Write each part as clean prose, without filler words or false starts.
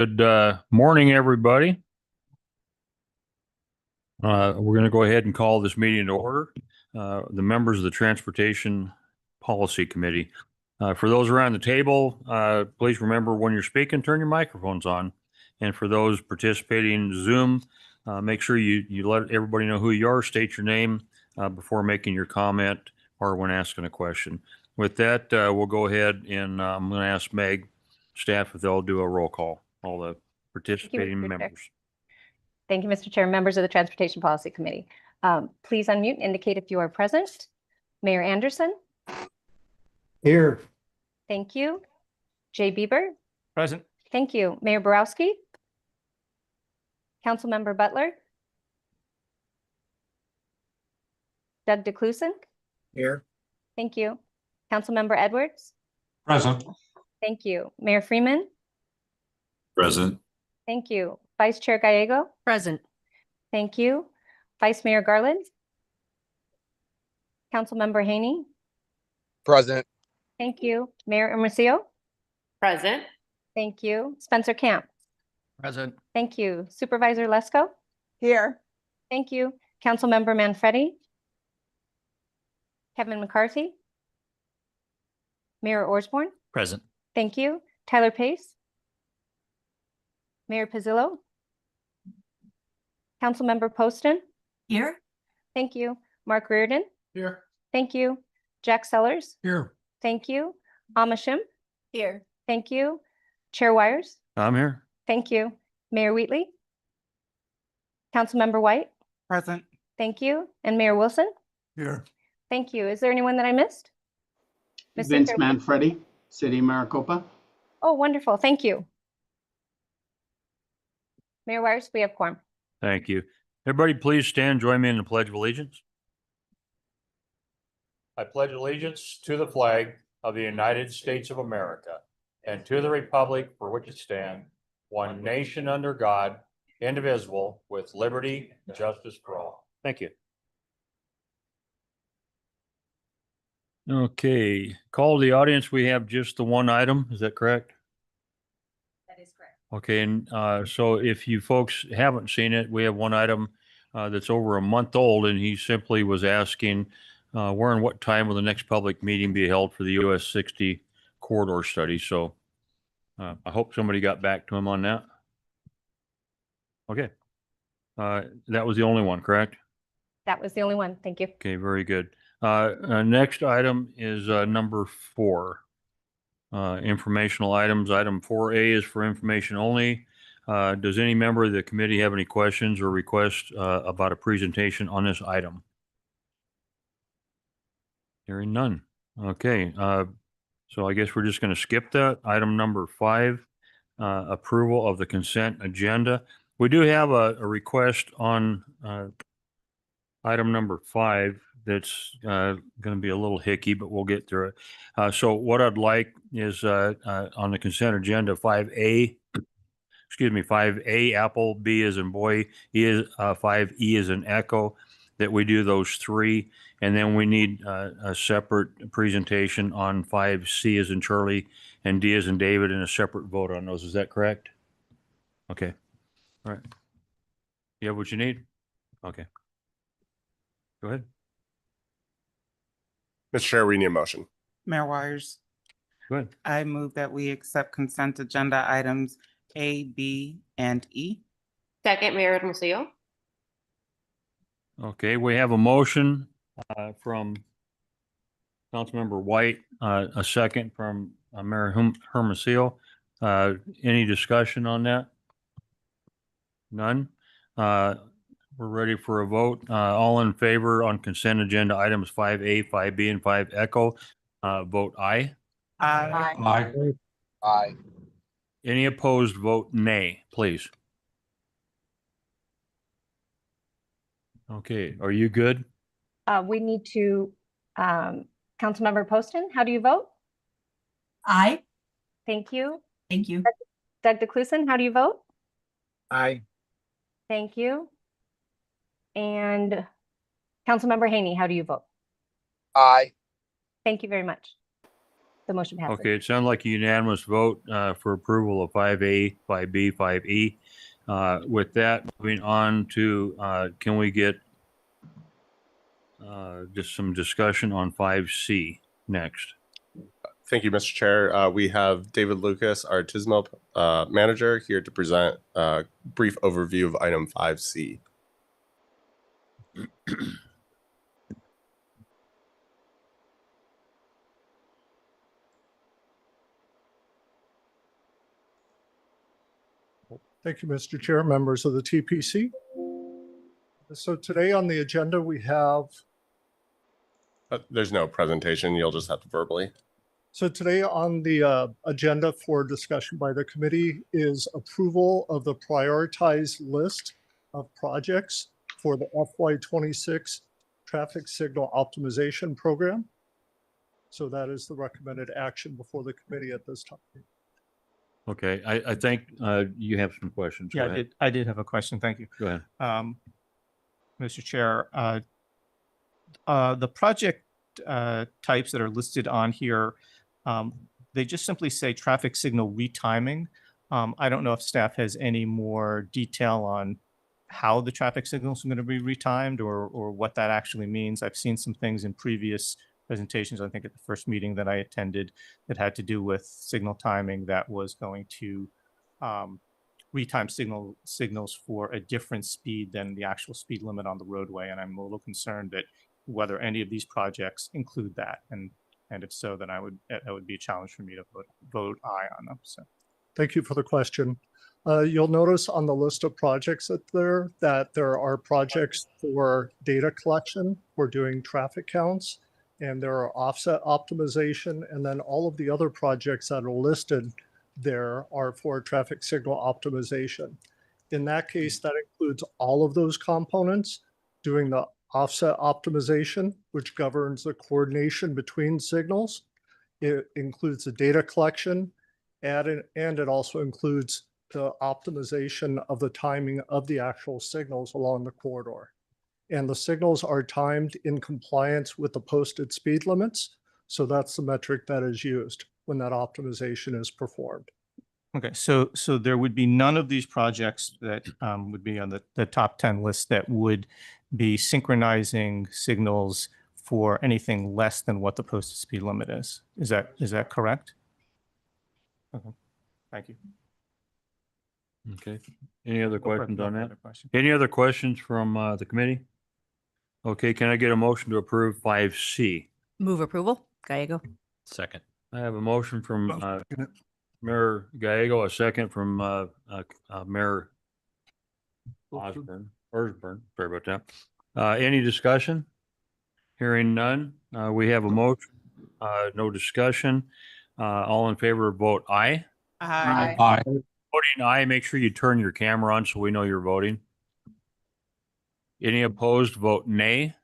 Good morning, everybody. We're going to go ahead and call this meeting to order. The members of the Transportation Policy Committee. For those around the table, please remember when you're speaking, turn your microphones on. And for those participating in Zoom, make sure you let everybody know who you are, state your name before making your comment or when asking a question. With that, we'll go ahead and I'm going to ask Meg, staff, if they'll do a roll call, all the participating Mr. Chair. members. Thank you, Mr. Chair. Members of the Transportation Policy Committee. Please unmute and indicate if you are present. Mayor Anderson. Here. Thank you. Jay Bieber. Present. Thank you. Mayor Borowski. Councilmember Butler. Doug DeClusen. Here. Thank you. Councilmember Edwards. Present. Thank you. Mayor Freeman. Present. Thank you. Vice Chair Gallego. Present. Thank you. Vice Mayor Garland. Councilmember Haney. Present. Thank you. Mayor Hermosillo. Present. Thank you. Spencer Camp. Present. Thank you. Supervisor Lesko. Here. Thank you. Councilmember Manfredi. Kevin McCarthy. Mayor Osborne. Present. Thank you. Tyler Pace. Mayor Pizzillo. Councilmember Poston. Here. Thank you. Mark Reardon. Here. Thank you. Jack Sellers. Here. Thank you. Amashim. Here. Thank you. Chair Wires. I'm here. Thank you. Mayor Wheatley. Councilmember White. Present. Thank you. And Mayor Wilson. Here. Thank you. Is there anyone that I missed? Ms. Vince Sinclair? Manfredi, City of Maricopa. Oh, wonderful. Thank you. Mayor Wires, we have quorum. Thank you. Everybody, please stand. Join me in the Pledge of Allegiance. I pledge allegiance to the flag of the United States of America and to the republic for which it stands, one nation under God, indivisible, with liberty and justice for all. Thank you. Okay, call the audience. We have just the one item. Is that correct? That is correct. Okay, and so if you folks haven't seen it, we have one item that's over a month old, and he simply was asking where and what time will the next public meeting be held for the US 60 corridor study. So I hope somebody got back to him on that. Okay, that was the only one, correct? That was the only one. Thank you. Okay, very good. Next item is number 4. Informational items. Item 4A is for information only. Does any member of the committee have any questions or requests about a presentation on this item? Hearing none. Okay, so I guess we're just going to skip that. Item number 5, approval of the consent agenda. We do have a request on item number 5 that's going to be a little hicky, but we'll get through it. So what I'd like is on the consent agenda 5A, 5A, apple, B as in boy, 5E as in echo, that we do those 3. And then we need a separate presentation on 5C as in Charlie and D as in David and a separate vote on those. Is that correct? Okay. All right. You have what you need? Okay. Go ahead. Mr. Chair, we need a motion. Mayor Wires, Go ahead. I move that we accept consent agenda items A, B, and E. Second, Mayor Hermosillo. Okay, we have a motion from Councilmember White, a second from Mayor Hermosillo. Any discussion on that? None. We're ready for a vote. All in favor on consent agenda items 5A, 5B, and 5 echo, vote aye. Aye. Aye. Any opposed, vote nay, please. Okay, are you good? We need to, Councilmember Poston, how do you vote? Aye. Thank you. Thank you. Doug DeClusen, how do you vote? Aye. Thank you. And Councilmember Haney, how do you vote? Aye. Thank you very much. The motion passes. Okay, it sounds like a unanimous vote for approval of 5A, 5B, 5E. With that, moving on to, can we get just some discussion on 5C next? Thank you, Mr. Chair. We have David Lucas, our TISMO manager, here to present a brief overview of item 5C. Thank you, Mr. Chair, members of the TPC. So today on the agenda, we have, There's no presentation. You'll just have to verbally. so today on the agenda for discussion by the committee is approval of the prioritized list of projects for the FY26 traffic signal optimization program. So that is the recommended action before the committee at this time. Okay, I think you have some questions. Go Yeah, ahead. I did have a question. Thank you. Go ahead. Mr. Chair, the project types that are listed on here, they just simply say traffic signal retiming. I don't know if staff has any more detail on how the traffic signals are going to be retimed or what that actually means. I've seen some things in previous presentations, I think at the first meeting that I attended, that had to do with signal timing that was going to retime signals for a different speed than the actual speed limit on the roadway. And I'm a little concerned that whether any of these projects include that. And if so, then that would be a challenge for me to vote aye on them. So Thank you for the question. You'll notice on the list of projects that there are projects for data collection. We're doing traffic counts, and there are offset optimization, and then all of the other projects that are listed there are for traffic signal optimization. In that case, that includes all of those components, doing the offset optimization, which governs the coordination between signals. It includes the data collection, and it also includes the optimization of the timing of the actual signals along the corridor. And the signals are timed in compliance with the posted speed limits. So that's the metric that is used when that optimization is performed. okay, so there would be none of these projects that would be on the top 10 list that would be synchronizing signals for anything less than what the posted speed limit is. Is that correct? Okay, thank you. Okay. Any other No further- questions no on that? further question. Any other questions from the committee? Okay, can I get a motion to approve 5C? Move approval. Gallego. Second. I have a motion from Mayor Gallego, a second from Mayor Osborne, sorry about that. Any discussion? Hearing none. We have a motion, no discussion. All in favor, vote aye. Aye. Voting aye, make sure you turn your camera on so we know you're voting. Any opposed, vote nay.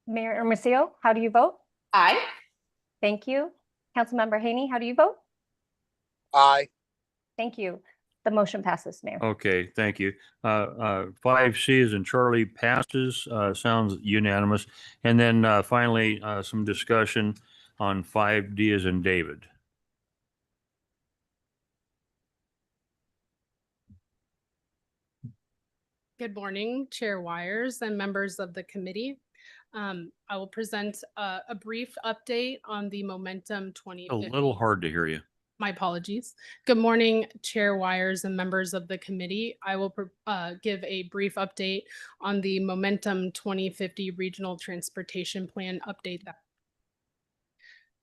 Mayor Hermosillo, how do you vote? Aye. Thank you. Councilmember Haney, how do you vote? Aye. Thank you. The motion passes, Mayor. Okay, thank you. 5C is in Charlie passes, sounds unanimous. And then finally, some discussion on 5D as in David. Good morning, Chair Wires and members of the committee. I will present a brief update on the Momentum A 2050. little hard to hear you. My apologies. Good morning, Chair Wires and members of the committee. I will give a brief update on the Momentum 2050 Regional Transportation Plan update.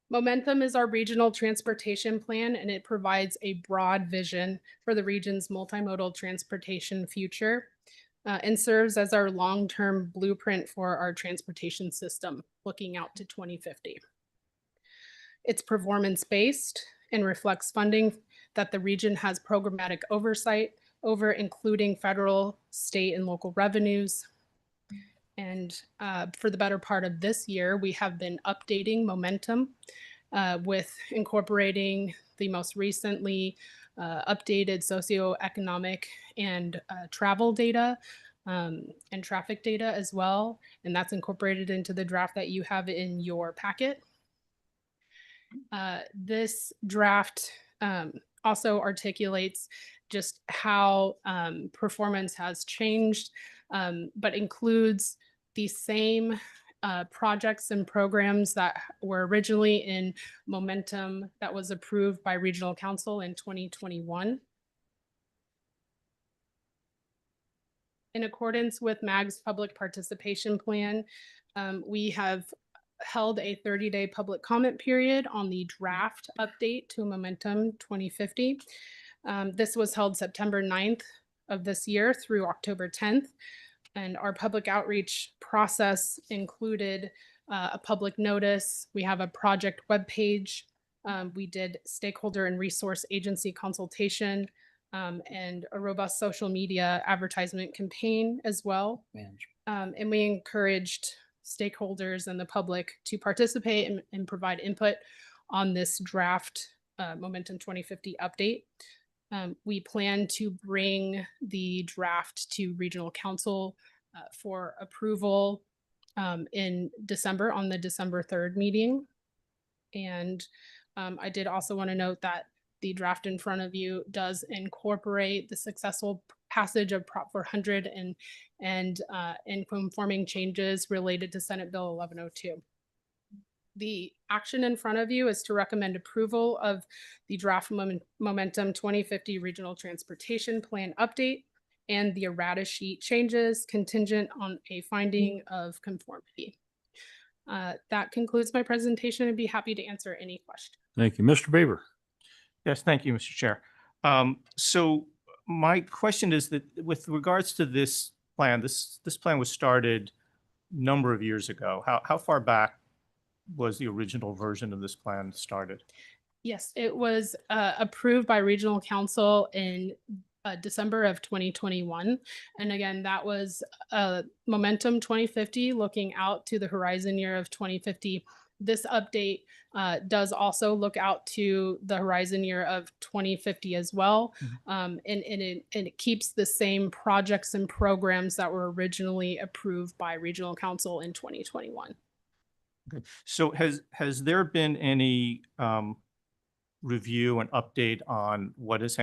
Momentum is our regional transportation plan, and it provides a broad vision for the region's multimodal transportation future and serves as our long-term blueprint for our transportation system looking out to 2050. It's performance-based and reflects funding that the region has programmatic oversight over, including federal, state, and local revenues. And for the better part of this year, we have been updating Momentum with incorporating the most recently updated socioeconomic and travel data and traffic data as well. And that's incorporated into the draft that you have in your packet. This draft also articulates just how performance has changed, but includes the same projects and programs that were originally in Momentum that was approved by Regional Council in 2021. In accordance with MAG's public participation plan, we have held a 30-day public comment period on the draft update to Momentum 2050. This was held September 9th of this year through October 10th. And our public outreach process included a public notice. We have a project webpage. We did stakeholder and resource agency consultation and a robust social media advertisement campaign as well. And we encouraged stakeholders and the public to participate and provide input on this draft Momentum 2050 update. We plan to bring the draft to Regional Council for approval in December on the December 3rd meeting. And I did also want to note that the draft in front of you does incorporate the successful passage of Prop 400 and conforming changes related to Senate Bill 1102. The action in front of you is to recommend approval of the draft Momentum 2050 Regional Transportation Plan update and the errata sheet changes contingent on a finding of conformity. That concludes my presentation. I'd be happy to answer any questions. Thank you. Mr. Beaver. Yes, thank you, Mr. Chair. So my question is that with regards to this plan, this plan was started a number of years ago. How far back was the original version of this plan started? Yes, it was approved by Regional Council in December of 2021. And again, that was Momentum 2050, looking out to the horizon year of 2050. This update does also look out to the horizon year of 2050 as well. And it keeps the same projects and programs that were originally approved by Regional Council in 2021. Okay. So has there been any review and update on what has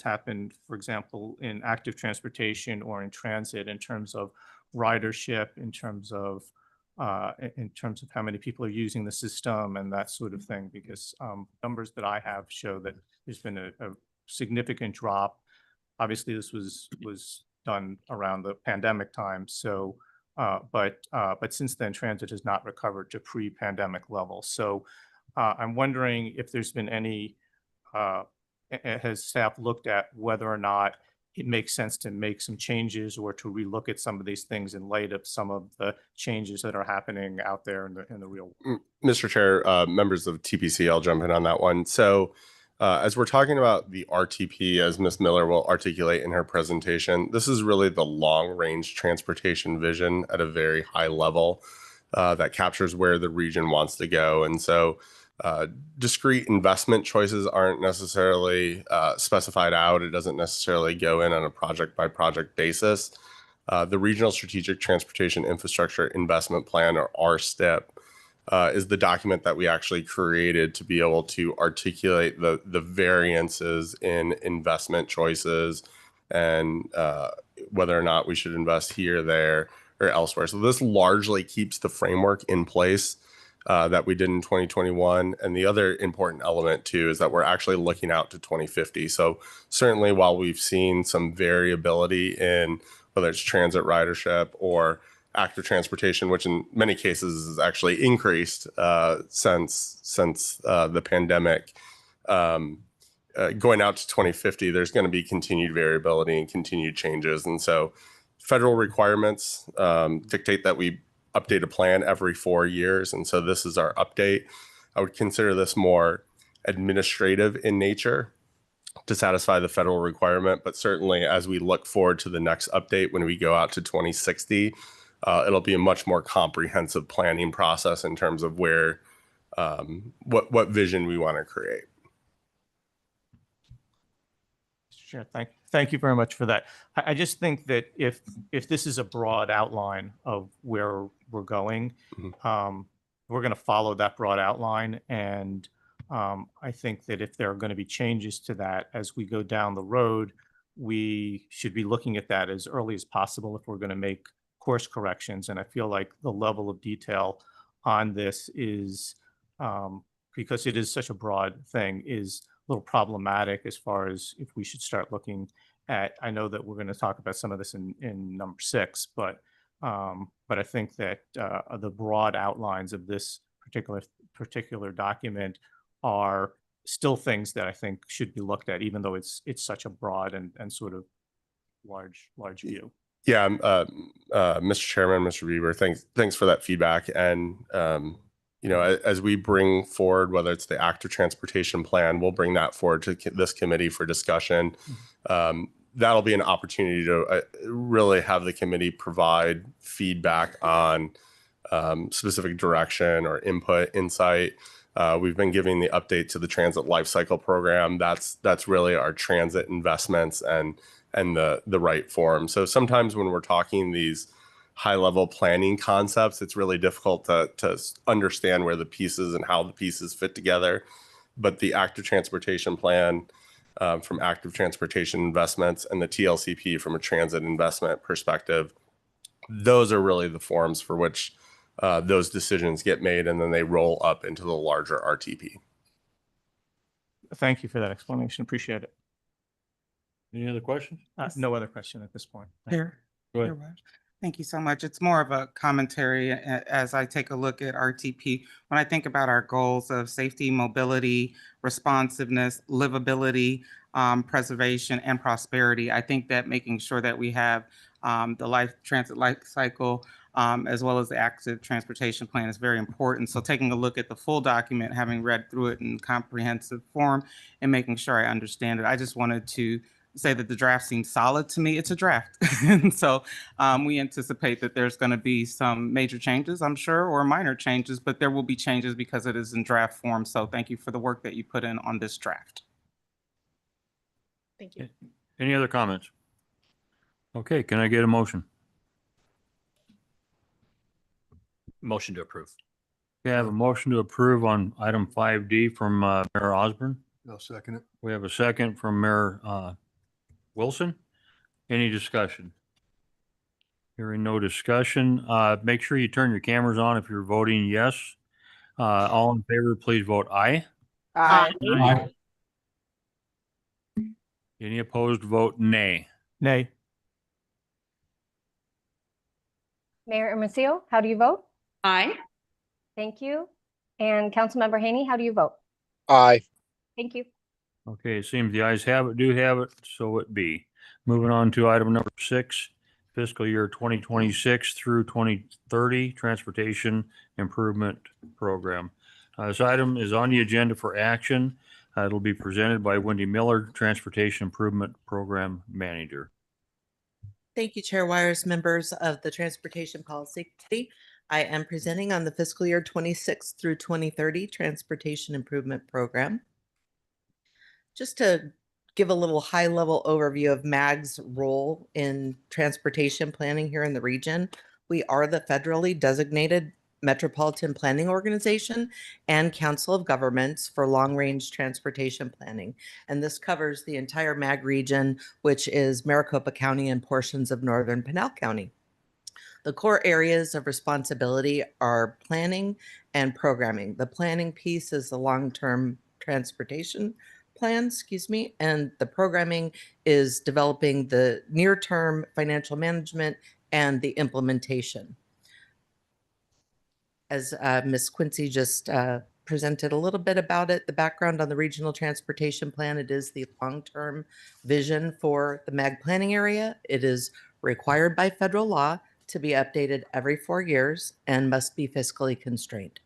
happened, for example, in active transportation or in transit in terms of ridership, in terms of how many people are using the system and that sort of thing? Because numbers that I have show that there's been a significant drop. Obviously, this was done around the pandemic time. So, but since then, transit has not recovered to pre-pandemic levels. So I'm wondering if there's been any, has staff looked at whether or not it makes sense to make some changes or to relook at some of these things in light of some of the changes that are happening out there in the real world? Mr. Chair, members of TPC, I'll jump in on that one. So as we're talking about the RTP, as Ms. Miller will articulate in her presentation, this is really the long-range transportation vision at a very high level that captures where the region wants to go. And so discrete investment choices aren't necessarily specified out. It doesn't necessarily go in on a project-by-project basis. The Regional Strategic Transportation Infrastructure Investment Plan, or RSTIP, is the document that we actually created to be able to articulate the variances in investment choices and whether or not we should invest here, there, or elsewhere. So this largely keeps the framework in place that we did in 2021. And the other important element too is that we're actually looking out to 2050. So certainly while we've seen some variability in whether it's transit ridership or active transportation, which in many cases has actually increased since the pandemic, going out to 2050, there's going to be continued variability and continued changes. And so federal requirements dictate that we update a plan every 4 years. And so this is our update. I would consider this more administrative in nature to satisfy the federal requirement. But certainly as we look forward to the next update, when we go out to 2060, it'll be a much more comprehensive planning process in terms of where, what vision we want to create. Mr. Mr. Chair. Thank you very much for that. I just think that if this is a broad outline of where we're going, we're going to follow that broad outline. And I think that if there are going to be changes to that as we go down the road, we should be looking at that as early as possible if we're going to make course corrections. And I feel like the level of detail on this is, because it is such a broad thing, is a little problematic as far as if we should start looking at, I know that we're going to talk about some of this in number 6, but I think that the broad outlines of this particular document are still things that I think should be looked at, even though it's such a broad and sort of large view. Yeah, Mr. Chairman, Mr. Bieber, thanks for that feedback. And you know, as we bring forward, whether it's the active transportation plan, we'll bring that forward to this committee for discussion. That'll be an opportunity to really have the committee provide feedback on specific direction or insight. We've been giving the update to the transit lifecycle program. That's really our transit investments and the right form. So sometimes when we're talking these high-level planning concepts, it's really difficult to understand where the pieces and how the pieces fit together. But the active transportation plan from active transportation investments and the TLCP from a transit investment perspective, those are really the forms for which those decisions get made, and then they roll up into the larger RTP. Thank you for that explanation. Appreciate it. Any other questions? No other question at this point. Here. Go ahead. Thank you so much. It's more of a commentary as I take a look at RTP. When I think about our goals of safety, mobility, responsiveness, livability, preservation, and prosperity, I think that making sure that we have the transit life cycle as well as the active transportation plan is very important. So taking a look at the full document, having read through it in comprehensive form and making sure I understand it, I just wanted to say that the draft seems solid to me. It's a draft. And so we anticipate that there's going to be some major changes, I'm sure, or minor changes, but there will be changes because it is in draft form. So thank you for the work that you put in on this draft. Thank you. Any other comments? Okay, can I get a motion? Motion to approve. We have a motion to approve on item 5D from Mayor Osborne. I'll second it. We have a second from Mayor Wilson. Any discussion? Hearing no discussion, make sure you turn your cameras on if you're voting yes. All in favor, please vote aye. Aye. Any opposed, vote nay. Nay. Mayor Hermosillo, how do you vote? Aye. Thank you. And Councilmember Haney, how do you vote? Aye. Thank you. Okay, it seems the ayes have it, do have it, so it be. Moving on to item number 6, fiscal year 2026 through 2030 Transportation Improvement Program. This item is on the agenda for action. It'll be presented by Wendy Miller, Transportation Improvement Program Manager. Thank you, Chair Wires, members of the Transportation Policy Committee. I am presenting on the fiscal year 26 through 2030 Transportation Improvement Program. Just to give a little high-level overview of MAG's role in transportation planning here in the region, we are the federally designated Metropolitan Planning Organization and Council of Governments for long-range transportation planning. And this covers the entire MAG region, which is Maricopa County and portions of northern Pinal County. The core areas of responsibility are planning and programming. The planning piece is the long-term transportation plan, and the programming is developing the near-term financial management and the implementation. As Ms. Quincy just presented a little bit about it, the background on the regional transportation plan, it is the long-term vision for the MAG planning area. It is required by federal law to be updated every 4 years and must be fiscally constrained.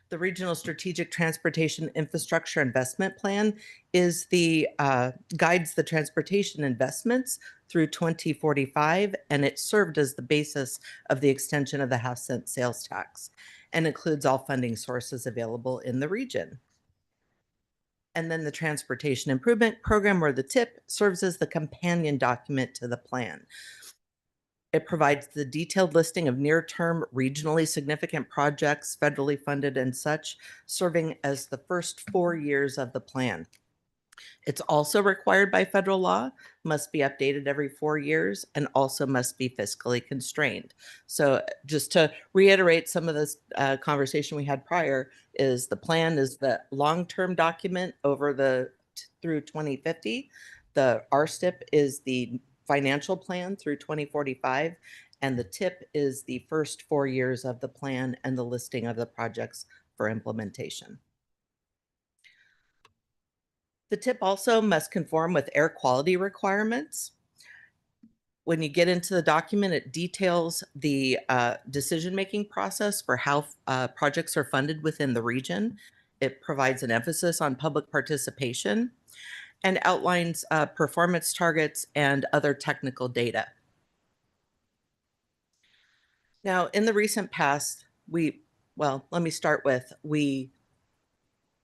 The Regional Strategic Transportation Infrastructure Investment Plan is the guides the transportation investments through 2045, and it served as the basis of the extension of the half-cent sales tax and includes all funding sources available in the region. And then the Transportation Improvement Program, or the TIP, serves as the companion document to the plan. It provides the detailed listing of near-term regionally significant projects, federally funded and such, serving as the first 4 years of the plan. It's also required by federal law, must be updated every 4 years, and also must be fiscally constrained. So just to reiterate some of this conversation we had prior, is the plan is the long-term document over through 2050. The RSTIP is the financial plan through 2045, and the TIP is the first 4 years of the plan and the listing of the projects for implementation. The TIP also must conform with air quality requirements. When you get into the document, it details the decision-making process for how projects are funded within the region. It provides an emphasis on public participation and outlines performance targets and other technical data. Now, in the recent past, we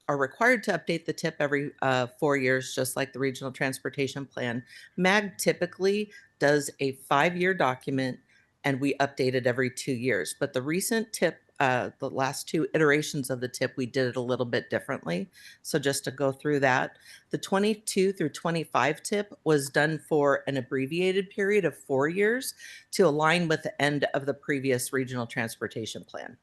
are required to update the TIP every 4 years, just like the Regional Transportation Plan. MAG typically does a 5-year document, and we update it every 2 years. But the recent TIP, the last 2 iterations of the TIP, we did it a little bit differently. So just to go through that, the 22 through 25 TIP was done for an abbreviated period of 4 years to align with the end of the previous Regional Transportation Plan.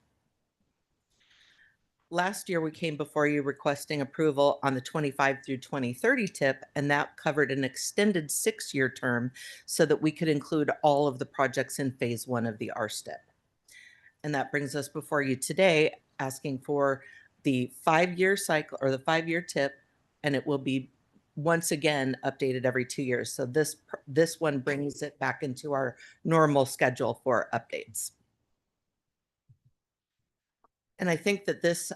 Last year, we came before you requesting approval on the 25 through 2030 TIP, and that covered an extended 6-year term so that we could include all of the projects in phase 1 of the RSTIP. And that brings us before you today asking for the 5-year cycle, or the 5-year TIP, and it will be once again updated every 2 years. So this one brings it back into our normal schedule for updates. And I think that this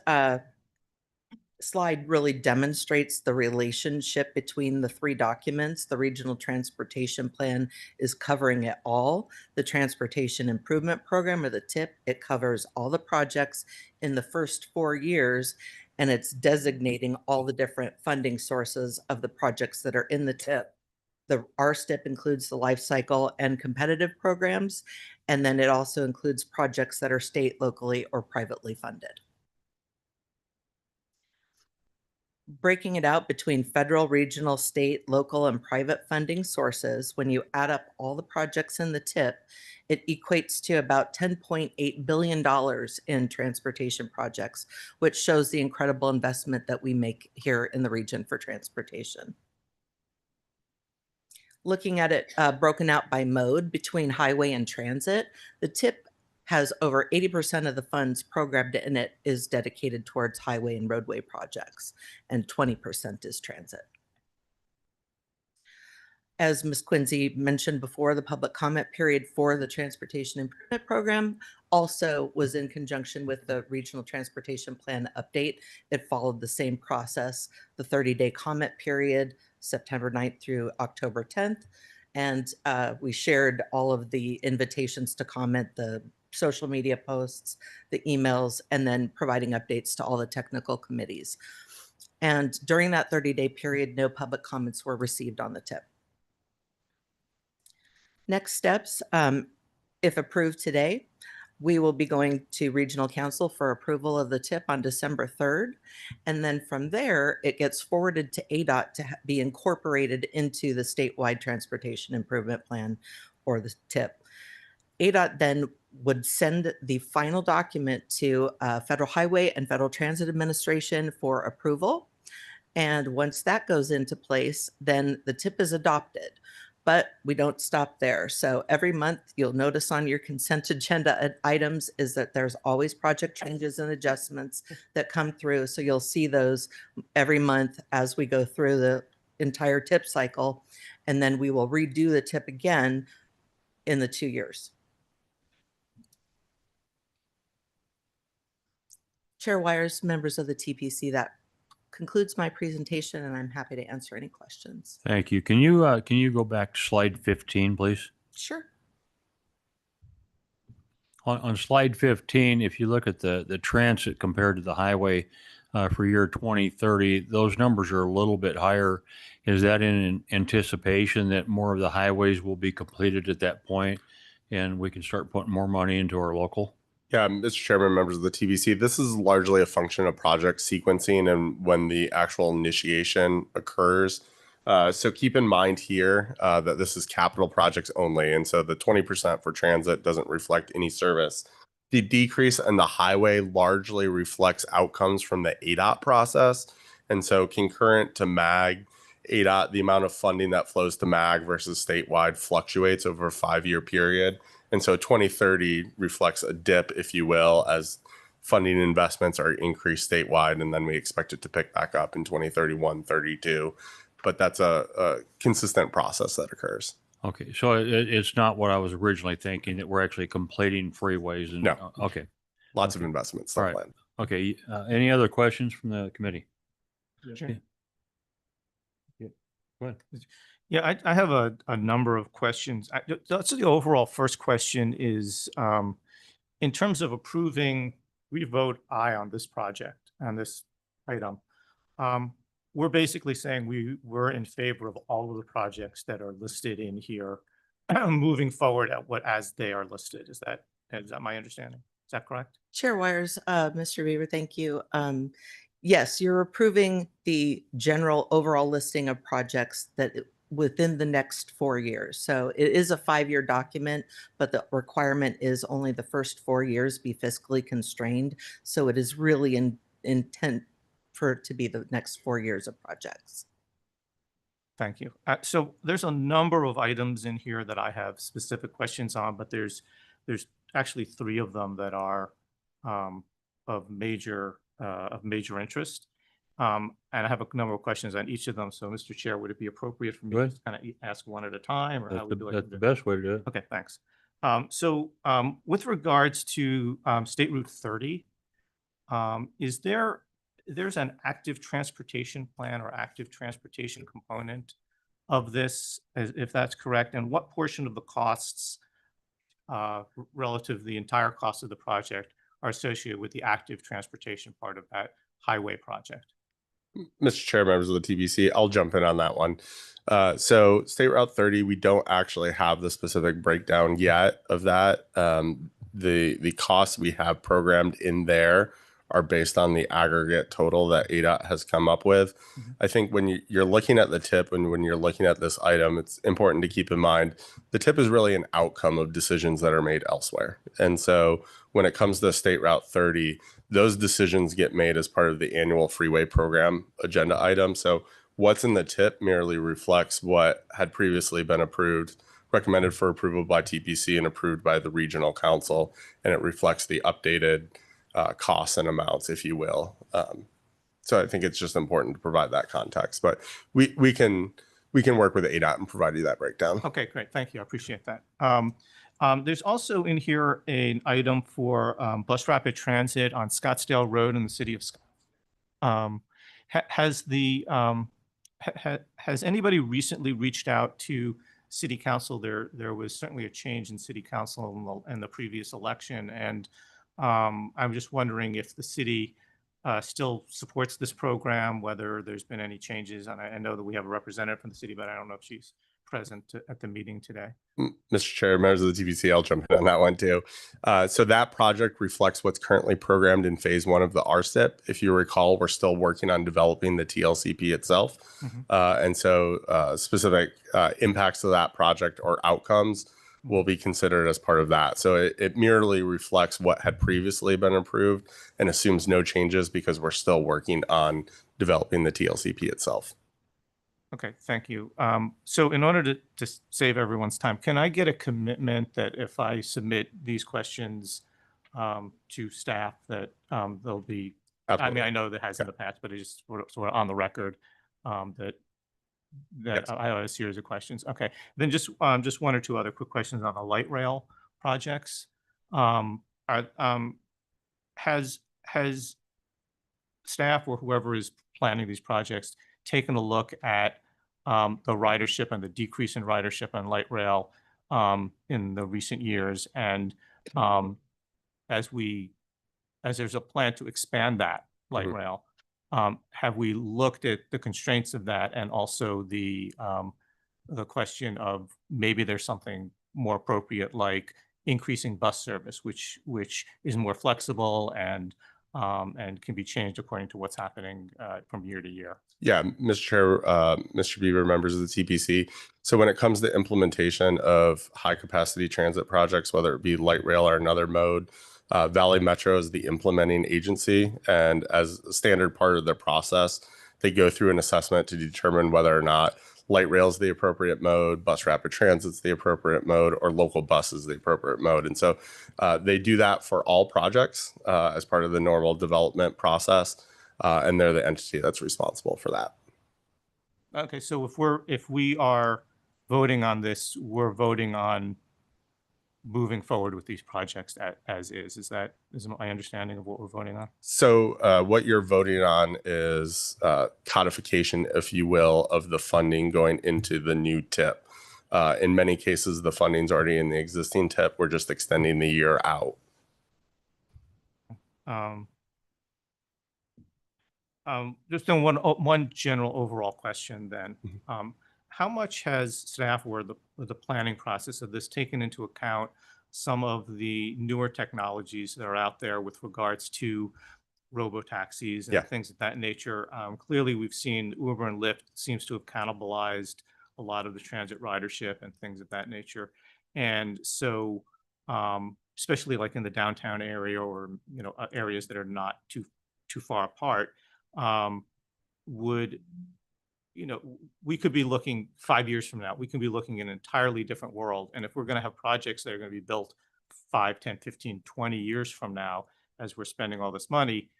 slide really demonstrates the relationship between the 3 documents. The Regional Transportation Plan is covering it all. The Transportation Improvement Program, or the TIP, it covers all the projects in the first 4 years, and it's designating all the different funding sources of the projects that are in the TIP. The RSTIP includes the life cycle and competitive programs, and then it also includes projects that are state, locally, or privately funded. Breaking it out between federal, regional, state, local, and private funding sources, when you add up all the projects in the TIP, it equates to about $10.8 billion in transportation projects, which shows the incredible investment that we make here in the region for transportation. Looking at it broken out by mode between highway and transit, the TIP has over 80% of the funds programmed in it is dedicated towards highway and roadway projects, and 20% is transit. As Ms. Quincy mentioned before, the public comment period for the Transportation Improvement Program also was in conjunction with the Regional Transportation Plan update. It followed the same process, the 30-day comment period, September 9th through October 10th. And we shared all of the invitations to comment, the social media posts, the emails, and then providing updates to all the technical committees. And during that 30-day period, no public comments were received on the TIP. Next steps, if approved today, we will be going to Regional Council for approval of the TIP on December 3rd. And then from there, it gets forwarded to ADOT to be incorporated into the statewide Transportation Improvement Plan, or the TIP. ADOT then would send the final document to Federal Highway and Federal Transit Administration for approval. And once that goes into place, then the TIP is adopted. But we don't stop there. So every month, you'll notice on your consent agenda items is that there's always project changes and adjustments that come through. So you'll see those every month as we go through the entire TIP cycle. And then we will redo the TIP again in the 2 years. Chair Wires, members of the TPC, that concludes my presentation, and I'm happy to answer any questions. Thank you. Can you go back to slide 15, please? Sure. On slide 15, if you look at the transit compared to the highway, for year 2030. Those numbers are a little bit higher. Is that in anticipation that more of the highways will be completed at that point and we can start putting more money into our local? Yeah, Mr. Chairman, members of the TBC, this is largely a function of project sequencing and when the actual initiation occurs. So keep in mind here that this is capital projects only. And so the 20% for transit doesn't reflect any service. The decrease in the highway largely reflects outcomes from the ADOT process. And so concurrent to MAG, ADOT, the amount of funding that flows to MAG versus statewide fluctuates over a 5-year period. And so 2030 reflects a dip, if you will, as funding investments are increased statewide, and then we expect it to pick back up in 2031, 32. But that's a consistent process that occurs. Okay, so it's not what I was originally thinking, that we're actually completing freeways and. No. Okay, Lots of investments still All right. planned. okay. Any other questions from the committee? Sure. Yeah. Go ahead. Yeah, I have a number of questions. That's the overall first question is, in terms of approving, we vote aye on this project, on this item. We're basically saying we're in favor of all of the projects that are listed in here, moving forward as they are listed. Is that my understanding? Is that correct? Chair Wires, Mr. Beaver, thank you. Yes, you're approving the general overall listing of projects that within the next 4 years. So it is a 5-year document, but the requirement is only the first 4 years be fiscally constrained. So it is really intent for it to be the next 4 years of projects. Thank you. So there's a number of items in here that I have specific questions on, but there's actually 3 of them that are of major interest. And I have a number of questions on each of them. So, Mr. Chair, would it be appropriate for me Go to ahead. just kind of ask one at a time, or how would you like That's to the do it? best way to do it. Okay, thanks. So with regards to State Route 30, there's an active transportation plan or active transportation component of this, if that's correct? And what portion of the costs relative to the entire cost of the project are associated with the active transportation part of that highway project? Mr. Chair, members of the TBC, I'll jump in on that one. So State Route 30, we don't actually have the specific breakdown yet of that. The costs we have programmed in there are based on the aggregate total that ADOT has come up with. I think when you're looking at the TIP and when you're looking at this item, it's important to keep in mind the TIP is really an outcome of decisions that are made elsewhere. And so when it comes to State Route 30, those decisions get made as part of the annual freeway program agenda item. So what's in the TIP merely reflects what had previously been approved, recommended for approval by TPC and approved by the regional council. And it reflects the updated costs and amounts, if you will. So I think it's just important to provide that context, but we can work with ADOT and provide you that breakdown. Okay, great. Thank you. I appreciate that. There's also in here an item for bus rapid transit on Scottsdale Road in the city of Scottsdale. Has anybody recently reached out to city council? There was certainly a change in city council in the previous election, and I'm just wondering if the city still supports this program, whether there's been any changes. And I know that we have a representative from the city, but I don't know if she's present at the meeting today. Mr. Chair, members of the TBC, I'll jump in on that one too. So that project reflects what's currently programmed in phase 1 of the RCIP. If you recall, we're still working on developing the TLCP itself. And so specific impacts to that project or outcomes will be considered as part of that. So it merely reflects what had previously been approved and assumes no changes because we're still working on developing the TLCP itself. Okay, thank you. So in order to save everyone's time, can I get a commitment that if I submit these questions to staff that they'll be, Absolutely. I mean, I know that has in the past, but it's just sort of on the record that Yes. I have a series of questions. Okay, then just 1 or 2 other quick questions on the light rail projects. Has staff or whoever is planning these projects taken a look at the ridership and the decrease in ridership on light rail in the recent years? And as there's a plan to expand that light rail, have we looked at the constraints of that and also the question of maybe there's something more appropriate like increasing bus service, which is more flexible and can be changed according to what's happening from year to year. Yeah, Mr. Chair, Mr. Bieber, members of the TPC. So when it comes to implementation of high capacity transit projects, whether it be light rail or another mode, Valley Metro is the implementing agency. And as a standard part of their process, they go through an assessment to determine whether or not light rail is the appropriate mode, bus rapid transit is the appropriate mode, or local bus is the appropriate mode. And so they do that for all projects as part of the normal development process. And they're the entity that's responsible for that. Okay, so if we are voting on this, we're voting on moving forward with these projects as is. Is my understanding of what we're voting on? So what you're voting on is codification, if you will, of the funding going into the new TIP. In many cases, the funding's already in the existing TIP. We're just extending the year out. Just in one general overall question then. How much has staff or the planning process of this taken into account some of the newer technologies that are out there with regards to robo-taxis and things of that nature? Clearly, we've seen Uber and Lyft seems to have cannibalized a lot of the transit ridership and things of that nature. And so, especially like in the downtown area or areas that are not too far apart, we could be looking 5 years from now, we can be looking in an entirely different world. And if we're going to have projects that are going to be built 5, 10, 15, 20 years from now, as we're spending all this money,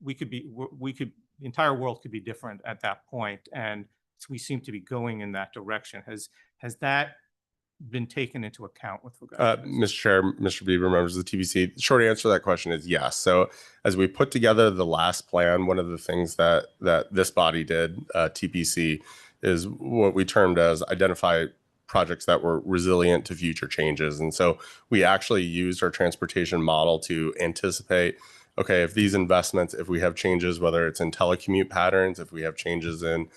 the entire world could be different at that point. And we seem to be going in that direction. Has that been taken into account with regard to this? Mr. Chair, Mr. Bieber, members of the TBC, the short answer to that question is yes. So as we put together the last plan, one of the things that this body did, TPC, is what we termed as identify projects that were resilient to future changes. And so we actually used our transportation model to anticipate, okay, if these investments, if we have changes, whether it's in telecommute patterns, if we have changes in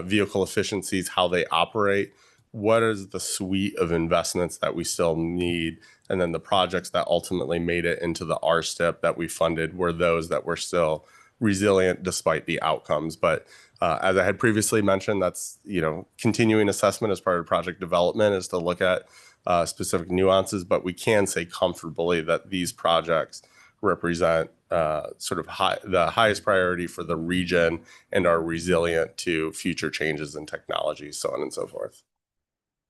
vehicle efficiencies, how they operate, what is the suite of investments that we still need? And then the projects that ultimately made it into the RSTIP that we funded were those that were still resilient despite the outcomes. But as I had previously mentioned, that's, continuing assessment as part of project development is to look at specific nuances, but we can say comfortably that these projects represent sort of the highest priority for the region and are resilient to future changes in technology, so on and so forth.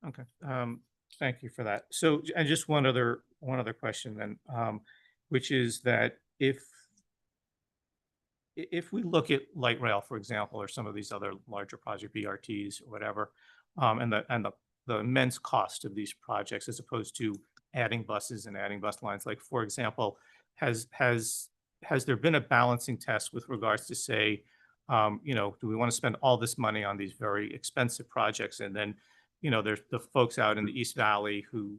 Okay, thank you for that. So, and just one other question then, which is that if we look at light rail, for example, or some of these other larger project BRTs or whatever, and the immense cost of these projects as opposed to adding buses and adding bus lines, like for example, has there been a balancing test with regards to say, do we want to spend all this money on these very expensive projects and then there's the folks out in the East Valley who,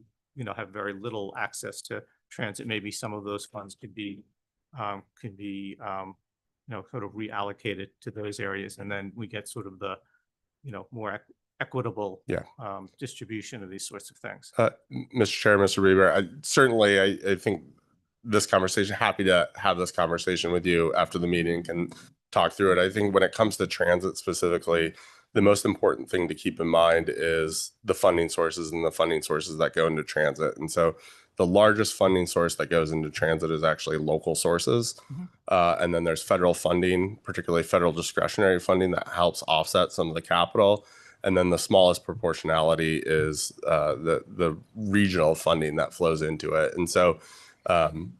have very little access to transit. Maybe some of those funds could be sort of reallocated to those areas. And then we get sort of the, more equitable distribution of these sorts of things. Mr. Chair, Mr. Bieber, I think this conversation, happy to have this conversation with you after the meeting, can talk through it. I think when it comes to transit specifically, the most important thing to keep in mind is the funding sources and the funding sources that go into transit. And so the largest funding source that goes into transit is actually local sources. And then there's federal funding, particularly federal discretionary funding that helps offset some of the capital. And then the smallest proportionality is the regional funding that flows into it. And so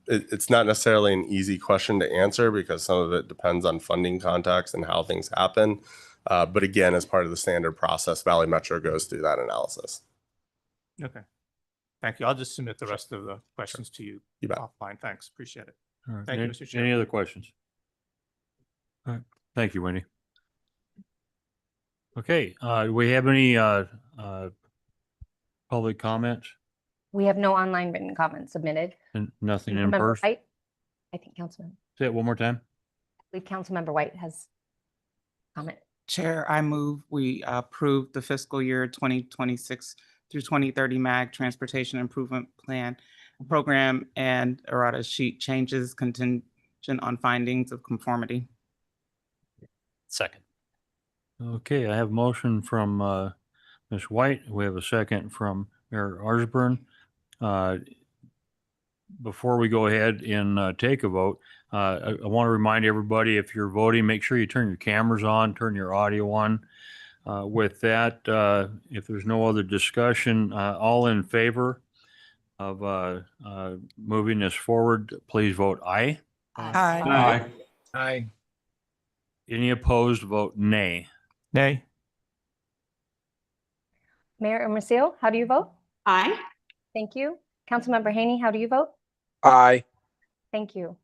it's not necessarily an easy question to answer because some of it depends on funding context and how things happen. But again, as part of the standard process, Valley Metro goes through that analysis. Okay. Thank you. I'll just submit the rest of the questions to you bet. offline. Thanks. Appreciate it. All right. Thank you, Mr. Chair. Any other questions? All right. Thank you, Wendy. Okay. Do we have any public comments? We have no online written comments submitted. And nothing in Remember, person? I think Councilman. Say it one more time. believe Councilmember White has comment. Chair, I move we approve the fiscal year 2026 through 2030 MAG Transportation Improvement Plan program and errata sheet changes contingent on findings of conformity. Second. Okay, I have a motion from Ms. White. We have a second from Mayor Arsburn. Before we go ahead and take a vote, I want to remind everybody, if you're voting, make sure you turn your cameras on, turn your audio on. With that, if there's no other discussion, all in favor of moving this forward, please vote aye. Aye. Aye. Any opposed, vote nay. Nay. Mayor Hermosillo, how do you vote? Aye. Thank you. Councilmember Haney, how do you vote? Aye. Thank you.